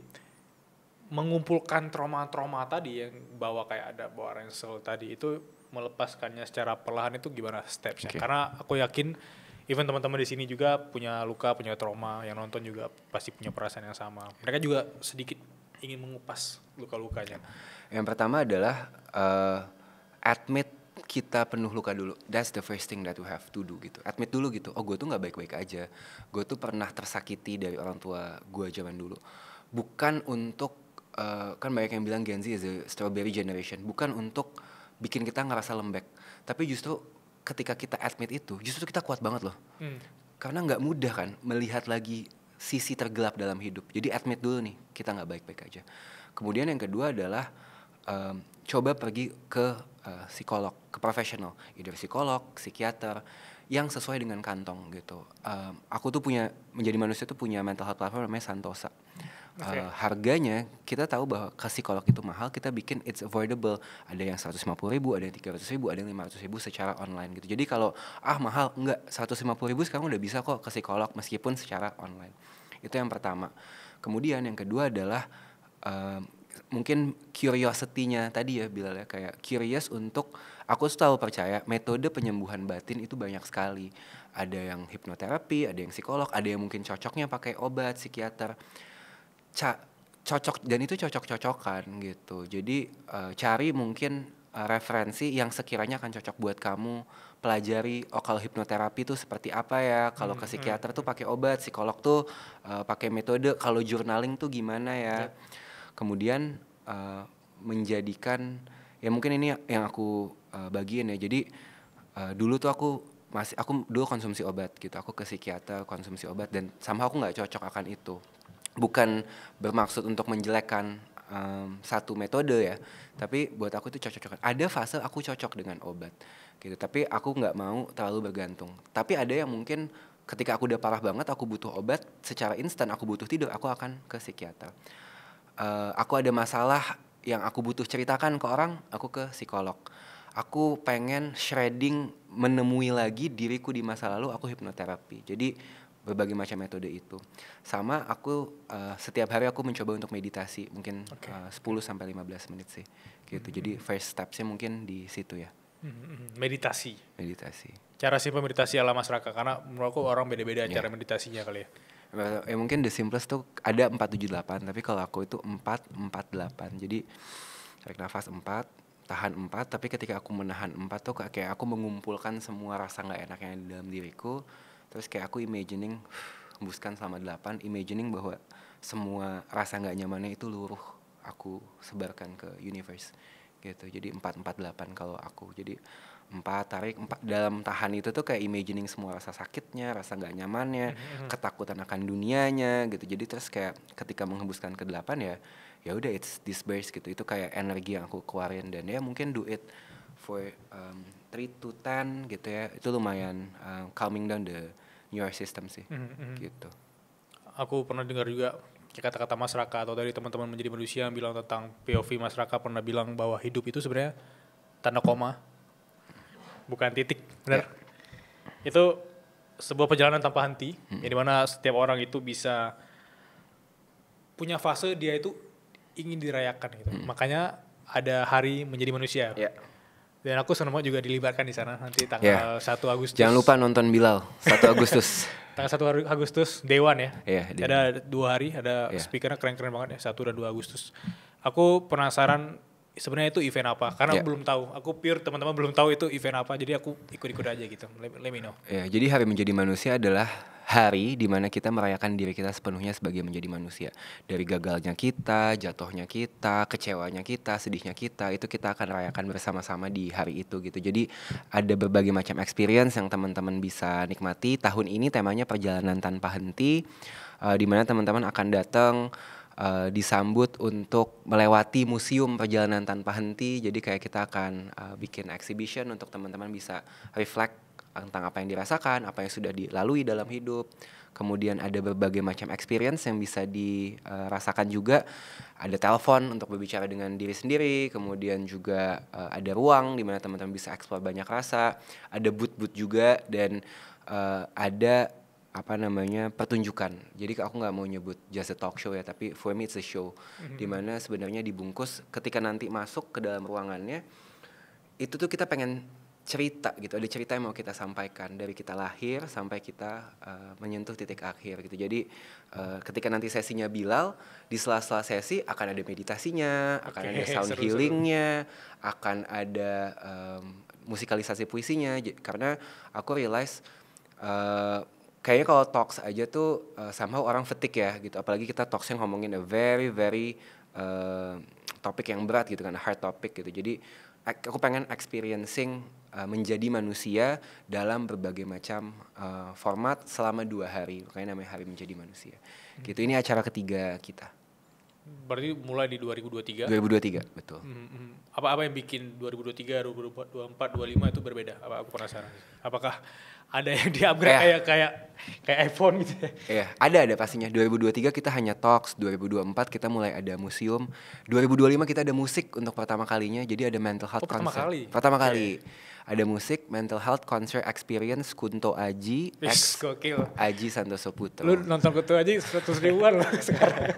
[SPEAKER 2] mengumpulkan trauma-trauma tadi yang bawa kayak ada bawa ransel tadi itu melepaskannya secara perlahan itu gimana stepsnya?
[SPEAKER 1] Okay.
[SPEAKER 2] Karena aku yakin even teman-teman di sini juga punya luka, punya trauma, yang nonton juga pasti punya perasaan yang sama. Mereka juga sedikit ingin mengupas luka-lukanya.
[SPEAKER 1] Yang pertama adalah admit kita penuh luka dulu. That's the first thing that you have to do gitu. Admit dulu gitu. Oh gue tuh nggak baik-baik aja. Gue tuh pernah tersakiti dari orang tua gue zaman dulu. Bukan untuk kan banyak yang bilang Gen Z is a strawberry generation. Bukan untuk bikin kita ngerasa lembek. Tapi justru ketika kita admit itu, justru kita kuat banget loh. Karena nggak mudah kan melihat lagi sisi tergelap dalam hidup. Jadi admit dulu nih kita nggak baik-baik aja. Kemudian yang kedua adalah coba pergi ke psikolog, ke profesional, either psikolog, psikiater yang sesuai dengan kantong gitu. Aku tuh menjadi manusia tuh punya mental health platform namanya Santosa. Harganya kita tahu bahwa ke psikolog itu mahal, kita bikin it's avoidable. Ada yang 150.000, ada yang 300.000, ada yang 500.000 secara online gitu. Jadi kalau mahal, enggak, 150.000 sekarang udah bisa kok ke psikolog meskipun secara online. Itu yang pertama. Kemudian yang kedua adalah mungkin curiosity-nya tadi ya Bilal ya, kayak curious untuk, aku selalu percaya metode penyembuhan batin itu banyak sekali. Ada yang hipnoterapi, ada yang psikolog, ada yang mungkin cocoknya pakai obat psikiater. Cocok, dan itu cocok-cocokan gitu. Jadi cari mungkin referensi yang sekiranya akan cocok buat kamu. Pelajari, kalau hipnoterapi tuh seperti apa ya, kalau ke psikiater tuh pakai obat, psikolog tuh pakai metode, kalau journaling tuh gimana ya. Kemudian menjadikan, ya mungkin ini yang aku bagiin ya. Jadi dulu tuh aku dulu konsumsi obat gitu. Aku ke psikiater konsumsi obat dan somehow aku nggak cocok akan itu. Bukan bermaksud untuk menjelekkan satu metode ya, tapi buat aku itu cocok-cocokan. Ada fase aku cocok dengan obat gitu, tapi aku nggak mau terlalu bergantung. Tapi ada yang mungkin ketika aku udah parah banget, aku butuh obat secara instan, aku butuh tidur, aku akan ke psikiater. Aku ada masalah yang aku butuh ceritakan ke orang, aku ke psikolog. Aku pengen shredding, menemui lagi diriku di masa lalu, aku hipnoterapi. Jadi berbagai macam metode itu. Sama aku setiap hari aku mencoba untuk meditasi mungkin 10 sampai 15 menit sih gitu. Jadi first stepsnya mungkin di situ ya.
[SPEAKER 2] Meditasi.
[SPEAKER 1] Cara
[SPEAKER 2] simpel meditasi ala Mas Raka, karena menurutku orang beda-beda cara meditasinya kali ya.
[SPEAKER 1] Mungkin the simplest tuh ada 4-7-8, tapi kalau aku itu 4-4-8. Jadi tarik nafas 4, tahan 4, tapi ketika aku menahan 4 tuh kayak aku mengumpulkan semua rasa gak enak yang di dalam diriku. Terus kayak aku imagining, hembuskan selama 8, imagining bahwa semua rasa gak nyamannya itu luruh aku sebarkan ke universe gitu. Jadi 4-4-8 kalau aku. Jadi 4 tarik, 4 dalam tahan itu tuh kayak imagining semua rasa sakitnya, rasa gak nyamannya, ketakutan akan dunianya gitu. Jadi terus kayak ketika menghembuskan ke 8 ya udah it's disperse gitu. Itu kayak energi yang aku keluarin, dan ya mungkin do it for 3-10 gitu ya. Itu lumayan calming down the nervous system sih. Gitu.
[SPEAKER 2] Aku pernah dengar juga kata-kata Mas Raka atau dari teman-teman menjadi manusia yang bilang tentang POV. Mas Raka pernah bilang bahwa hidup itu sebenarnya tanda koma, bukan titik, benar? Itu sebuah perjalanan tanpa henti, yang dimana setiap orang itu bisa punya fase dia itu ingin dirayakan gitu. Makanya ada hari menjadi manusia. Dan aku senang juga dilibatkan di sana nanti tanggal 1 Agustus.
[SPEAKER 1] Jangan lupa nonton Bilal 1 Agustus.
[SPEAKER 2] Tanggal 1 Agustus Dewan ya.
[SPEAKER 1] Dewan.
[SPEAKER 2] Ada 2 hari, ada speakernya keren-keren banget ya, 1 dan 2 Agustus. Aku penasaran sebenarnya itu event apa, karena aku belum tahu. Aku pure teman-teman belum tahu itu event apa, jadi aku ikut-ikut aja gitu. Let me know.
[SPEAKER 1] Jadi hari menjadi manusia adalah hari di mana kita merayakan diri kita sepenuhnya sebagai menjadi manusia. Dari gagalnya kita, jatuhnya kita, kecewanya kita, sedihnya kita, itu kita akan rayakan bersama-sama di hari itu gitu. Jadi ada berbagai macam experience yang teman-teman bisa nikmati. Tahun ini temanya perjalanan tanpa henti, di mana teman-teman akan datang disambut untuk melewati museum perjalanan tanpa henti. Jadi kayak kita akan bikin exhibition untuk teman-teman bisa reflect tentang apa yang dirasakan, apa yang sudah dilalui dalam hidup. Kemudian ada berbagai macam experience yang bisa dirasakan juga. Ada telepon untuk berbicara dengan diri sendiri. Kemudian juga ada ruang di mana teman-teman bisa explore banyak rasa. Ada booth-booth juga, dan ada pertunjukan. Jadi aku nggak mau nyebut just a talk show ya, tapi for me it's a show. Dimana sebenarnya dibungkus ketika nanti masuk ke dalam ruangannya, itu tuh kita pengen cerita gitu, ada cerita yang mau kita sampaikan dari kita lahir sampai kita menyentuh titik akhir gitu. Jadi ketika nanti sesinya Bilal, di sela-sela sesi akan ada meditasinya, akan ada sound healingnya, akan ada musikalisasi puisinya. Karena aku realize kayaknya kalau talks aja tuh somehow orang fatigue ya gitu. Apalagi kita talksnya ngomongin a very topik yang berat gitu kan, hard topic gitu. Jadi aku pengen experiencing menjadi manusia dalam berbagai macam format selama 2 hari. Makanya namanya Hari Menjadi Manusia. Gitu. Ini acara ketiga kita.
[SPEAKER 2] Berarti mulai di 2023?
[SPEAKER 1] 2023, betul.
[SPEAKER 2] Apa yang bikin 2023, 2024, 2025 itu berbeda? Aku penasaran. Apakah ada yang di-upgrade kayak iPhone gitu ya?
[SPEAKER 1] Iya, ada pastinya. 2023 kita hanya talks, 2024 kita mulai ada museum, 2025 kita ada musik untuk pertama kalinya, jadi ada mental health concert. Pertama kali. Ada musik, mental health concert experience Kunto Aji X Aji Santoso Putro.
[SPEAKER 2] Lu nonton Kunto Aji 100 ribuan loh sekarang.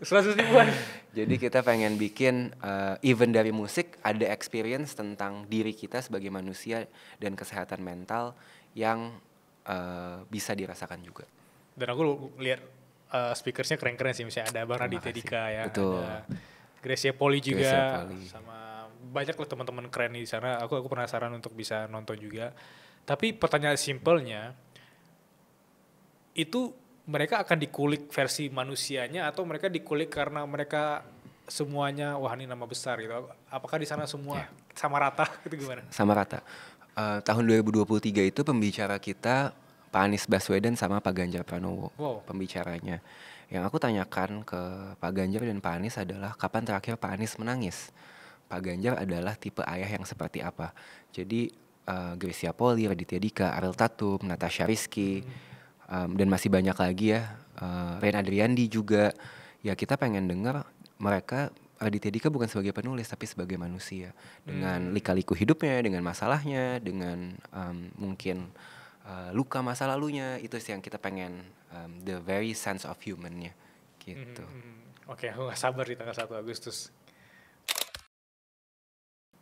[SPEAKER 2] 100 ribuan.
[SPEAKER 1] Jadi kita pengen bikin event dari musik, ada experience tentang diri kita sebagai manusia dan kesehatan mental yang bisa dirasakan juga.
[SPEAKER 2] Dan aku lihat speakersnya keren-keren sih, misalnya ada Bang Raditya Dika ya,
[SPEAKER 1] betul.
[SPEAKER 2] ada Gracia Poli juga, sama banyak lah teman-teman keren di sana. Aku penasaran untuk bisa nonton juga. Tapi pertanyaan simpelnya, itu mereka akan dikulik versi manusianya atau mereka dikulik karena mereka semuanya wah ini nama besar gitu? Apakah di sana semua sama rata? Itu gimana?
[SPEAKER 1] Sama rata. Tahun 2023 itu pembicara kita Pak Anies Baswedan sama Pak Ganjar Pranowo. Pembicaranya. Yang aku tanyakan ke Pak Ganjar dan Pak Anies adalah kapan terakhir Pak Anies menangis? Pak Ganjar adalah tipe ayah yang seperti apa? Jadi Gracia Poli, Raditya Dika, Ariel Tatum, Natasha Rizky, dan masih banyak lagi ya, Ren Adriandi juga. Ya kita pengen dengar mereka, Raditya Dika bukan sebagai penulis tapi sebagai manusia, dengan lika-liku hidupnya, dengan masalahnya, dengan mungkin luka masa lalunya. Itu sih yang kita pengen, the very sense of human-nya
[SPEAKER 2] Mhm,
[SPEAKER 1] gitu.
[SPEAKER 2] Oke, aku nggak sabar di tanggal 1 Agustus.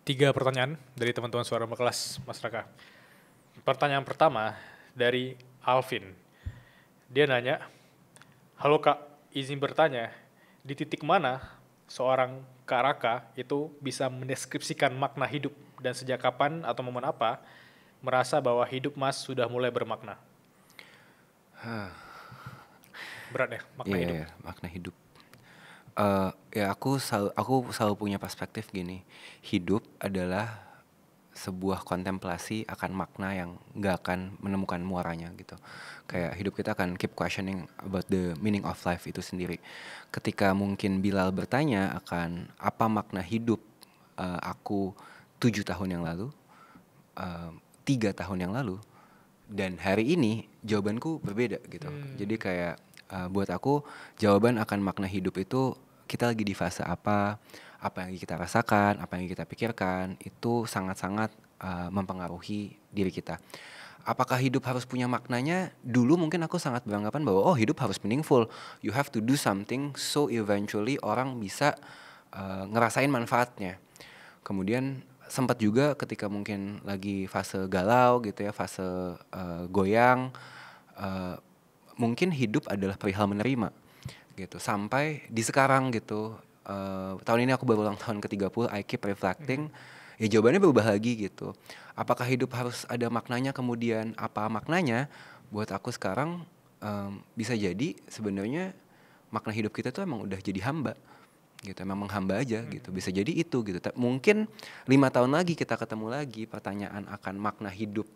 [SPEAKER 2] 3 pertanyaan dari teman-teman suara berkelas Mas Raka. Pertanyaan pertama dari Alvin. Dia nanya, halo Kak, izin bertanya, di titik mana seorang Kak Raka itu bisa mendeskripsikan makna hidup dan sejak kapan atau momen apa merasa bahwa hidup Mas sudah mulai bermakna? Berat ya, makna
[SPEAKER 1] Iya,
[SPEAKER 2] hidup.
[SPEAKER 1] iya, makna hidup. Ya aku selalu punya perspektif gini, hidup adalah sebuah kontemplasi akan makna yang nggak akan menemukan muaranya gitu. Kayak hidup kita akan keep questioning about the meaning of life itu sendiri. Ketika mungkin Bilal bertanya akan apa makna hidup aku 7 tahun yang lalu, 3 tahun yang lalu, dan hari ini jawabanku berbeda gitu. Jadi kayak buat aku jawaban akan makna hidup itu kita lagi di fase apa yang kita rasakan, apa yang kita pikirkan itu sangat-sangat mempengaruhi diri kita. Apakah hidup harus punya maknanya? Dulu mungkin aku sangat beranggapan bahwa oh hidup harus meaningful. You have to do something so eventually orang bisa ngerasain manfaatnya. Kemudian sempat juga ketika mungkin lagi fase galau gitu ya, fase goyang, mungkin hidup adalah perihal menerima gitu. Sampai di sekarang gitu, tahun ini aku baru ulang tahun ke-30, I keep reflecting, ya jawabannya berubah lagi gitu. Apakah hidup harus ada maknanya, kemudian apa maknanya? Buat aku sekarang bisa jadi sebenarnya makna hidup kita tuh emang udah jadi hamba gitu, emang menghamba aja gitu, bisa jadi itu gitu. Mungkin 5 tahun lagi kita ketemu lagi, pertanyaan akan makna hidup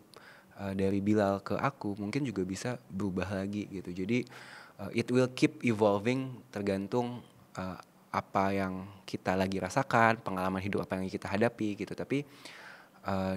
[SPEAKER 1] dari Bilal ke aku mungkin juga bisa berubah lagi gitu. Jadi it will keep evolving tergantung apa yang kita lagi rasakan, pengalaman hidup apa yang kita hadapi gitu. Tapi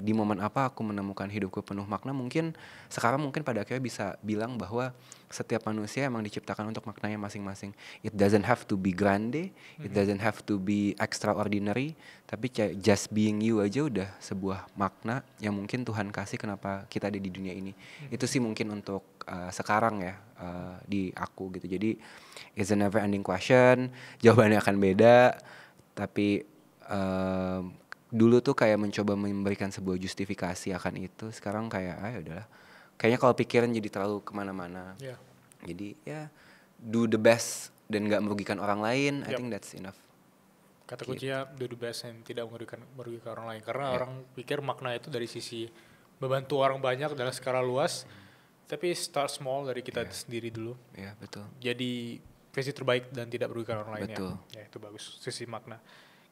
[SPEAKER 1] di momen apa aku menemukan hidupku penuh makna, mungkin sekarang mungkin pada akhirnya bisa bilang bahwa setiap manusia emang diciptakan untuk maknanya masing-masing. It doesn't have to be grande, it doesn't have to be extraordinary, tapi just being you aja udah sebuah makna yang mungkin Tuhan kasih kenapa kita ada di dunia ini. Itu sih mungkin untuk sekarang ya, di aku gitu. Jadi it's a never ending question, jawabannya akan beda, tapi dulu tuh kayak mencoba memberikan sebuah justifikasi akan itu, sekarang kayak udahlah, kayaknya kalau pikiran jadi terlalu kemana-mana.
[SPEAKER 2] Ya.
[SPEAKER 1] Jadi ya do the best dan nggak merugikan orang lain. I
[SPEAKER 2] Yap.
[SPEAKER 1] think that's enough.
[SPEAKER 2] Kata
[SPEAKER 1] Gitu.
[SPEAKER 2] kuncinya do the best and tidak merugikan orang lain. Karena
[SPEAKER 1] Ya.
[SPEAKER 2] orang pikir makna itu dari sisi membantu orang banyak dalam skala luas, tapi start small dari kita sendiri dulu.
[SPEAKER 1] Ya betul.
[SPEAKER 2] Jadi versi terbaik dan tidak merugikan orang lainnya.
[SPEAKER 1] Betul.
[SPEAKER 2] Ya itu bagus, sisi makna.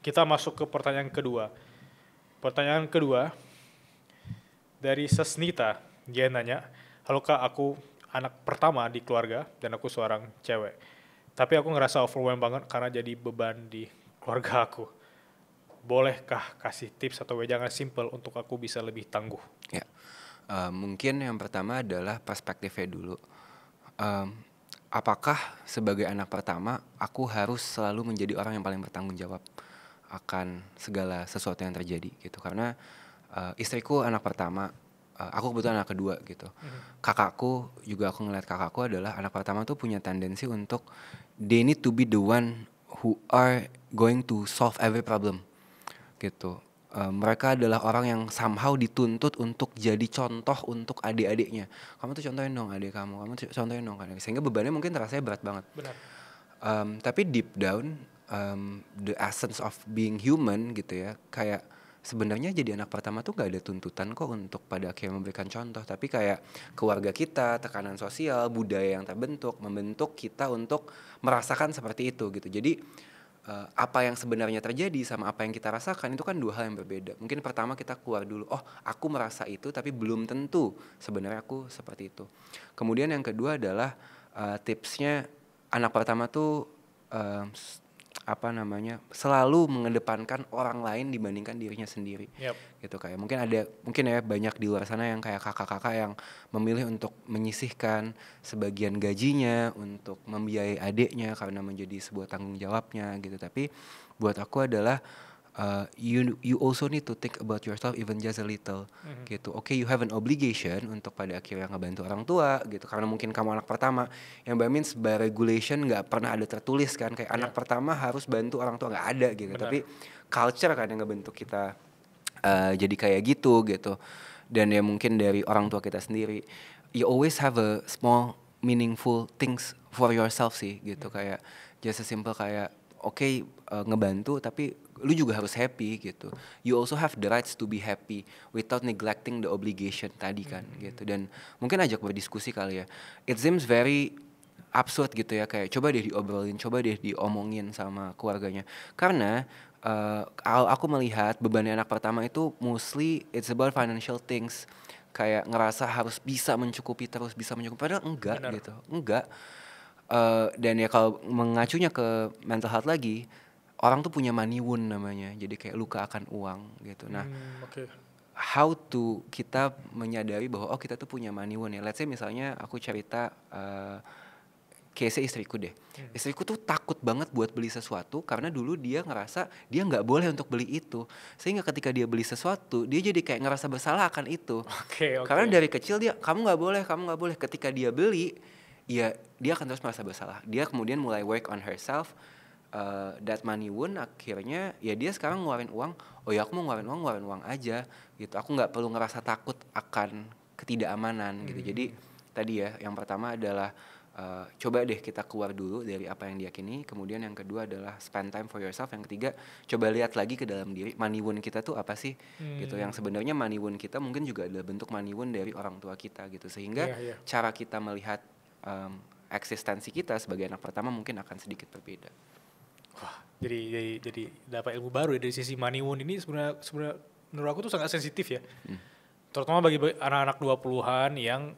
[SPEAKER 2] Kita masuk ke pertanyaan kedua. Pertanyaan kedua dari Sesnita. Dia nanya, halo Kak, aku anak pertama di keluarga dan aku seorang cewek. Tapi aku ngerasa overwhelmed banget karena jadi beban di keluarga aku. Bolehkah kasih tips atau wejangan simple untuk aku bisa lebih tangguh?
[SPEAKER 1] Ya, mungkin yang pertama adalah perspektifnya dulu. Apakah sebagai anak pertama aku harus selalu menjadi orang yang paling bertanggung jawab akan segala sesuatu yang terjadi gitu? Karena istriku anak pertama, aku kebetulan anak kedua gitu. Kakakku juga, aku ngeliat kakakku adalah anak pertama tuh punya tendensi untuk they need to be the one who are going to solve every problem gitu. Mereka adalah orang yang somehow dituntut untuk jadi contoh untuk adik-adiknya. Kamu tuh contohin dong adik kamu tuh contohin dong adik. Sehingga bebannya mungkin terasa berat banget.
[SPEAKER 2] Benar.
[SPEAKER 1] Tapi deep down, the essence of being human gitu ya, kayak sebenarnya jadi anak pertama tuh gak ada tuntutan kok untuk pada akhirnya memberikan contoh. Tapi kayak keluarga kita, tekanan sosial, budaya yang membentuk kita untuk merasakan seperti itu gitu. Jadi apa yang sebenarnya terjadi sama apa yang kita rasakan itu kan dua hal yang berbeda. Mungkin pertama kita keluar dulu, oh aku merasa itu tapi belum tentu sebenarnya aku seperti itu. Kemudian yang kedua adalah tipsnya anak pertama tuh selalu mengedepankan orang lain dibandingkan dirinya sendiri.
[SPEAKER 2] Yap.
[SPEAKER 1] Gitu, kayak mungkin ya banyak di luar sana yang kayak kakak-kakak yang memilih untuk menyisihkan sebagian gajinya untuk membiayai adiknya karena menjadi sebuah tanggung jawabnya gitu. Tapi buat aku adalah you also need to think about yourself even just a little gitu. Okay, you have an obligation untuk pada akhirnya ngebantu orang tua gitu, karena mungkin kamu anak pertama, yang by means by regulation nggak pernah ada tertulis kan kayak anak pertama harus bantu orang tua, nggak ada gitu.
[SPEAKER 2] Benar.
[SPEAKER 1] Tapi culture kan yang ngebentuk kita jadi kayak gitu. Dan ya mungkin dari orang tua kita sendiri, you always have a small meaningful things for yourself sih gitu. Kayak just a simple kayak okay, ngebantu tapi lu juga harus happy gitu. You also have the rights to be happy without neglecting the obligation tadi kan gitu. Dan mungkin ajak berdiskusi kali ya. It seems very absurd gitu ya, kayak coba deh diobrolin, coba deh diomongin sama keluarganya. Karena aku melihat beban anak pertama itu mostly it's about financial things. Kayak ngerasa harus bisa mencukupi terus, bisa mencukupi, padahal enggak.
[SPEAKER 2] Benar.
[SPEAKER 1] Gitu, enggak. Dan ya kalau mengacunya ke mental health lagi, orang tuh punya money wound namanya, jadi kayak luka akan uang gitu. Nah,
[SPEAKER 2] Oke.
[SPEAKER 1] how to kita menyadari bahwa kita tuh punya money wound ya. Let's say misalnya aku cerita case istriku deh. Istriku tuh takut banget buat beli sesuatu karena dulu dia ngerasa dia nggak boleh untuk beli itu. Sehingga ketika dia beli sesuatu, dia jadi kayak ngerasa bersalah akan itu.
[SPEAKER 2] Oke.
[SPEAKER 1] Karena dari kecil dia, kamu nggak boleh. Ketika dia beli, ya dia akan terus merasa bersalah. Dia kemudian mulai work on herself. That money wound akhirnya ya dia sekarang ngeluarin uang. Oh ya, aku mau ngeluarin uang aja gitu. Aku nggak perlu ngerasa takut akan ketidakamanan gitu. Jadi tadi ya, yang pertama adalah coba deh kita keluar dulu dari apa yang diyakini. Kemudian yang kedua adalah spend time for yourself. Yang ketiga, coba lihat lagi ke dalam diri, money wound kita tuh apa sih gitu. Yang sebenarnya money wound kita mungkin juga adalah bentuk money wound dari orang tua kita gitu. Sehingga cara kita melihat eksistensi kita sebagai anak pertama mungkin akan sedikit berbeda.
[SPEAKER 2] Wah, jadi dapat ilmu baru ya dari sisi money wound ini. Sebenarnya menurut aku tuh sangat sensitif ya. Terutama bagi anak-anak 20-an yang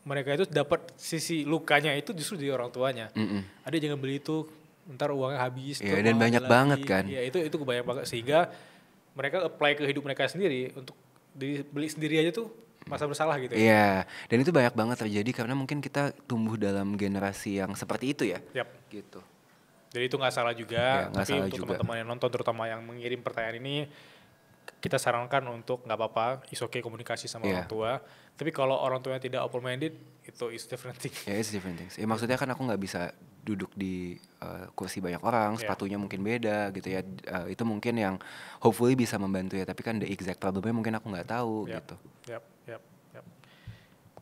[SPEAKER 2] mereka itu dapat sisi lukanya itu justru dari orang tuanya. Ada jangan beli itu, ntar uangnya habis.
[SPEAKER 1] Iya, dan banyak banget kan.
[SPEAKER 2] Ya itu banyak banget, sehingga mereka apply ke hidup mereka sendiri untuk beli sendiri aja tuh masa bersalah gitu ya.
[SPEAKER 1] Iya, dan itu banyak banget terjadi karena mungkin kita tumbuh dalam generasi yang seperti itu ya. Gitu.
[SPEAKER 2] Jadi itu nggak salah juga,
[SPEAKER 1] Ya, nggak
[SPEAKER 2] tapi
[SPEAKER 1] salah
[SPEAKER 2] untuk
[SPEAKER 1] juga.
[SPEAKER 2] teman-teman yang nonton, terutama yang mengirim pertanyaan ini, kita sarankan untuk nggak apa-apa, is okay komunikasi sama orang tua. Tapi kalau orang tuanya tidak open minded, itu is different thing.
[SPEAKER 1] Ya, it's different things. Ya maksudnya kan aku nggak bisa duduk di kursi banyak orang, sepatunya mungkin beda gitu ya. Itu mungkin yang hopefully bisa membantu ya. Tapi kan the exact problemnya mungkin aku nggak tahu gitu.
[SPEAKER 2] Yap.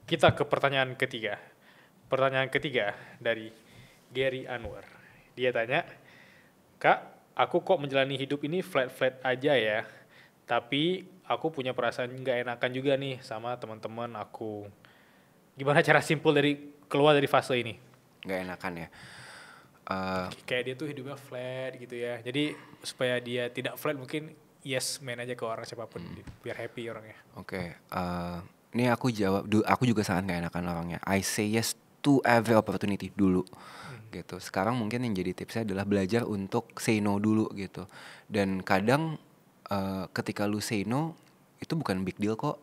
[SPEAKER 2] Kita ke pertanyaan ketiga. Pertanyaan ketiga dari Gary Anwar. Dia tanya, Kak, aku kok menjalani hidup ini flat-flat aja ya. Tapi aku punya perasaan nggak enakan juga nih sama teman-teman aku. Gimana cara simpel keluar dari fase ini?
[SPEAKER 1] Nggak enakan ya.
[SPEAKER 2] Kayak dia tuh hidupnya flat gitu ya. Jadi supaya dia tidak flat mungkin yes man aja ke orang siapapun biar happy orangnya.
[SPEAKER 1] Oke, ini aku jawab. Aku juga sangat nggak enakan orangnya. I say yes to every opportunity dulu. Gitu. Sekarang mungkin yang jadi tipsnya adalah belajar untuk say no dulu gitu. Dan kadang ketika lu say no itu bukan big deal kok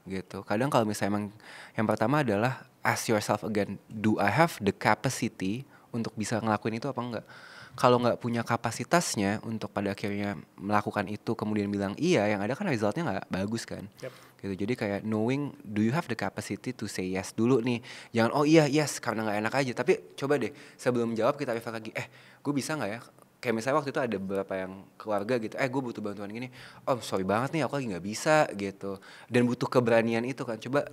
[SPEAKER 1] gitu. Kadang kalau misalnya emang yang pertama adalah ask yourself again, do I have the capacity untuk bisa ngelakuin itu apa enggak? Kalau nggak punya kapasitasnya untuk pada akhirnya melakukan itu kemudian bilang iya, yang ada kan resultnya nggak bagus kan. Gitu. Jadi kayak knowing do you have the capacity to say yes dulu nih. Jangan oh iya yes karena nggak enak aja. Tapi coba deh sebelum jawab kita reflect lagi. Gue bisa nggak ya? Kayak misalnya waktu itu ada beberapa yang keluarga gitu. Gue butuh bantuan gini. Oh sorry banget nih aku lagi nggak bisa gitu. Dan butuh keberanian itu kan. Coba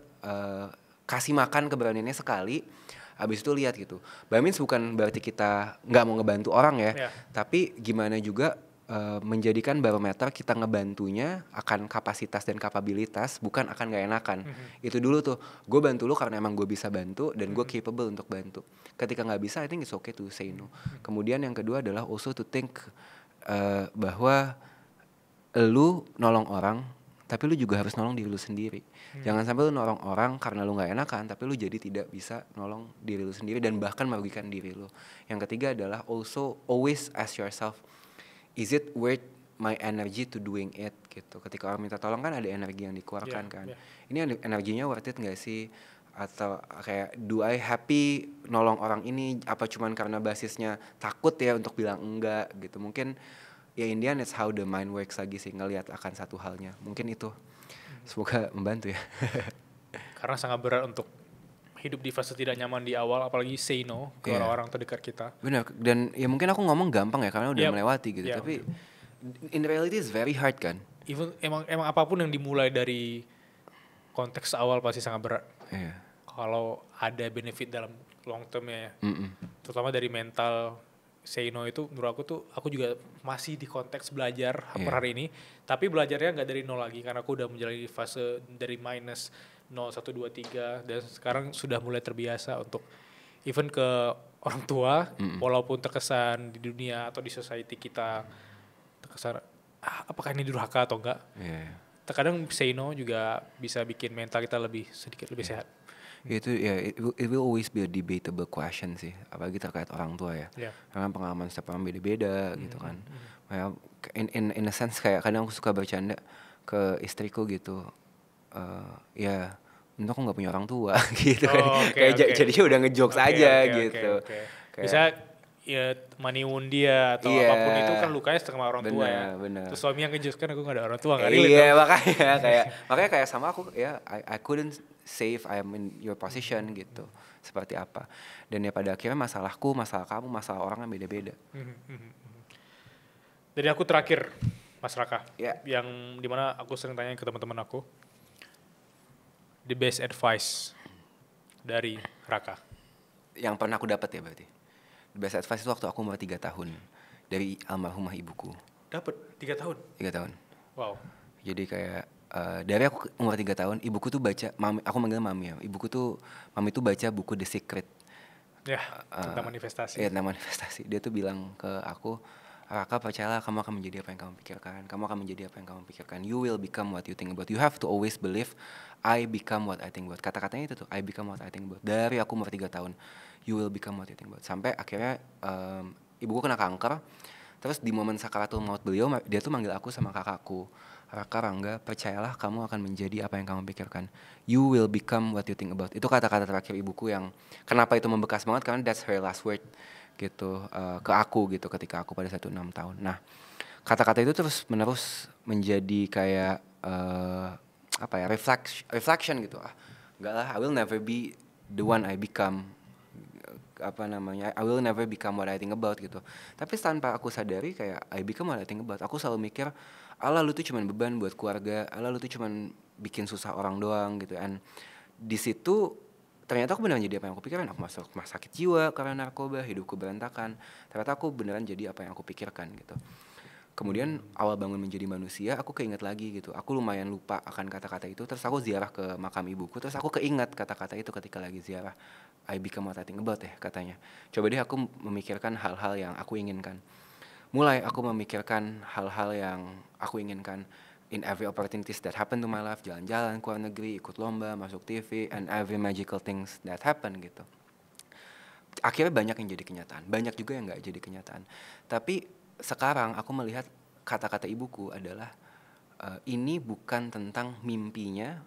[SPEAKER 1] kasih makan keberaniannya sekali. Habis itu lihat gitu. By means bukan berarti kita nggak mau ngebantu orang ya. Tapi gimana juga menjadikan barometer kita ngebantunya akan kapasitas dan kapabilitas, bukan akan gak enakan. Itu dulu tuh, gue bantu lu karena emang gue bisa bantu dan gue capable untuk bantu. Ketika gak bisa, I think it's okay to say no. Kemudian yang kedua adalah also to think bahwa lu nolong orang, tapi lu juga harus nolong diri lu sendiri. Jangan sampai lu nolong orang karena lu gak enakan, tapi lu jadi tidak bisa nolong diri lu sendiri dan bahkan merugikan diri lu. Yang ketiga adalah also always ask yourself, is it worth my energy to doing it gitu. Ketika orang minta tolong kan ada energi yang dikeluarkan kan. Ini energinya worth it gak sih? Atau kayak do I happy nolong orang ini? Apa cuman karena basisnya takut ya untuk bilang enggak gitu. Mungkin ya Indian it's how the mind works lagi sih, ngelihat akan satu halnya. Mungkin itu. Semoga membantu ya.
[SPEAKER 2] Karena sangat berat untuk hidup di fase tidak nyaman di awal, apalagi say no ke
[SPEAKER 1] Iya.
[SPEAKER 2] orang-orang terdekat kita.
[SPEAKER 1] Benar, dan ya mungkin aku ngomong gampang ya karena udah
[SPEAKER 2] Yep.
[SPEAKER 1] melewati gitu,
[SPEAKER 2] Yep.
[SPEAKER 1] tapi in reality it's very hard kan.
[SPEAKER 2] Even emang apapun yang dimulai dari konteks awal pasti sangat berat.
[SPEAKER 1] Iya.
[SPEAKER 2] Kalau ada benefit dalam long termnya ya.
[SPEAKER 1] Mm-mm.
[SPEAKER 2] Terutama dari mental say no itu, menurut aku tuh, aku juga masih di konteks belajar per hari ini, tapi belajarnya nggak dari nol lagi karena aku udah menjalani fase dari minus 0, 1, 2, 3 dan sekarang sudah mulai terbiasa untuk even ke orang tua, walaupun terkesan di dunia atau di society kita terkesan apakah ini durhaka atau enggak.
[SPEAKER 1] Iya.
[SPEAKER 2] Terkadang say no juga bisa bikin mental kita sedikit lebih sehat.
[SPEAKER 1] Itu ya it will always be a debatable question sih, apalagi terkait orang tua ya.
[SPEAKER 2] Yeah.
[SPEAKER 1] Karena pengalaman setiap orang beda-beda gitu kan. Kayak in a sense kayak kadang aku suka bercanda ke istriku gitu. Ya untung aku nggak punya orang tua gitu kan. Kayak jadinya udah ngejokes aja gitu. Kayak,
[SPEAKER 2] bisa ya money wound dia atau
[SPEAKER 1] Iya.
[SPEAKER 2] apapun itu kan lukanya sama orang tua ya.
[SPEAKER 1] Bener.
[SPEAKER 2] Terus suami yang ngejokes kan aku gak ada orang tua, gak relate
[SPEAKER 1] Iya
[SPEAKER 2] dong.
[SPEAKER 1] makanya kayak sama aku ya I couldn't say if I'm in your position gitu, seperti apa. Dan ya pada akhirnya masalahku, masalah kamu, masalah orang kan beda-beda.
[SPEAKER 2] Dari aku terakhir, Mas Raka,
[SPEAKER 1] Ya.
[SPEAKER 2] yang dimana aku sering tanya ke teman-teman aku, the best advice dari Raka.
[SPEAKER 1] Yang pernah aku dapat ya berarti. The best advice itu waktu aku umur 3 tahun dari almarhumah ibuku.
[SPEAKER 2] Dapat 3 tahun.
[SPEAKER 1] 3 tahun.
[SPEAKER 2] Wow.
[SPEAKER 1] Jadi kayak dari aku umur 3 tahun, ibuku tuh baca, aku manggil mami ya. Mami tuh baca buku The Secret.
[SPEAKER 2] Ya, tentang manifestasi.
[SPEAKER 1] Iya, tentang manifestasi. Dia tuh bilang ke aku, Raka, percayalah kamu akan menjadi apa yang kamu pikirkan. Kamu akan menjadi apa yang kamu pikirkan. You will become what you think about. You have to always believe I become what I think about. Kata-katanya itu tuh, I become what I think about. Dari aku umur 3 tahun, you will become what you think about. Sampai akhirnya ibuku kena kanker. Terus di momen sakaratul maut beliau, dia tuh manggil aku sama kakakku. Raka, Rangga, percayalah kamu akan menjadi apa yang kamu pikirkan. You will become what you think about. Itu kata-kata terakhir ibuku yang kenapa itu membekas banget, karena that's her last word gitu ke aku gitu ketika aku pada 6 tahun. Nah, kata-kata itu terus menerus menjadi kayak reflection gitu. Enggak lah, I will never be the one I become. I will never become what I think about gitu. Tapi tanpa aku sadari kayak I become what I think about. Aku selalu mikir, Allah lu tuh cuman beban buat keluarga, Allah lu tuh cuman bikin susah orang doang gitu. And di situ ternyata aku beneran jadi apa yang aku pikirkan. Aku masuk rumah sakit jiwa karena narkoba, hidupku berantakan. Ternyata aku beneran jadi apa yang aku pikirkan gitu. Kemudian awal bangun menjadi manusia, aku keinget lagi gitu. Aku lumayan lupa akan kata-kata itu. Terus aku ziarah ke makam ibuku. Terus aku keinget kata-kata itu ketika lagi ziarah. I become what I think about ya katanya. Coba deh aku memikirkan hal-hal yang aku inginkan. Mulai aku memikirkan hal-hal yang aku inginkan. In every opportunities that happen to my life. Jalan-jalan, keluar negeri, ikut lomba, masuk TV. And every magical things that happen gitu. Akhirnya banyak yang jadi kenyataan. Banyak juga yang gak jadi kenyataan. Tapi sekarang aku melihat kata-kata ibuku adalah ini bukan tentang mimpinya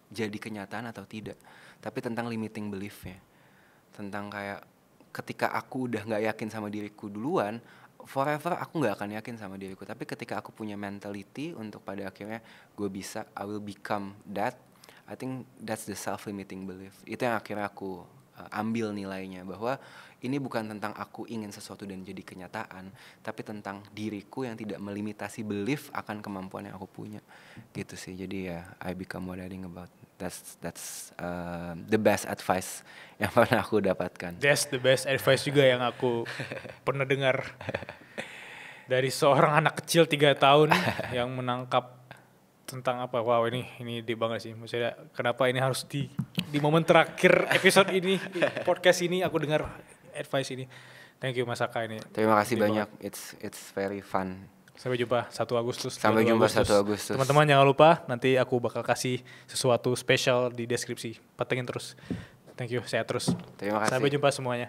[SPEAKER 1] jadi kenyataan atau tidak, tapi tentang limiting belief-nya. Tentang kayak ketika aku udah gak yakin sama diriku duluan, forever aku gak akan yakin sama diriku. Tapi ketika aku punya mentality untuk pada akhirnya gue bisa, I will become that, I think that's the self-limiting belief. Itu yang akhirnya aku ambil nilainya, bahwa ini bukan tentang aku ingin sesuatu dan jadi kenyataan, tapi tentang diriku yang tidak melimitasi belief akan kemampuan yang aku punya gitu sih. Jadi ya I become what I think about. That's the best advice yang pernah aku dapatkan.
[SPEAKER 2] That's the best advice juga yang aku pernah dengar dari seorang anak kecil 3 tahun yang menangkap tentang apa. Wow, ini deep banget sih. Maksudnya kenapa ini harus di momen terakhir episode ini, podcast ini aku dengar advice ini. Thank you Mas Aka ini.
[SPEAKER 1] Terima kasih banyak. It's very fun.
[SPEAKER 2] Sampai jumpa 1 Agustus.
[SPEAKER 1] Sampai jumpa 1 Agustus.
[SPEAKER 2] Teman-teman jangan lupa, nanti aku bakal kasih sesuatu spesial di deskripsi. Patengin terus. Thank you, sehat terus.
[SPEAKER 1] Terima kasih.
[SPEAKER 2] Sampai jumpa semuanya.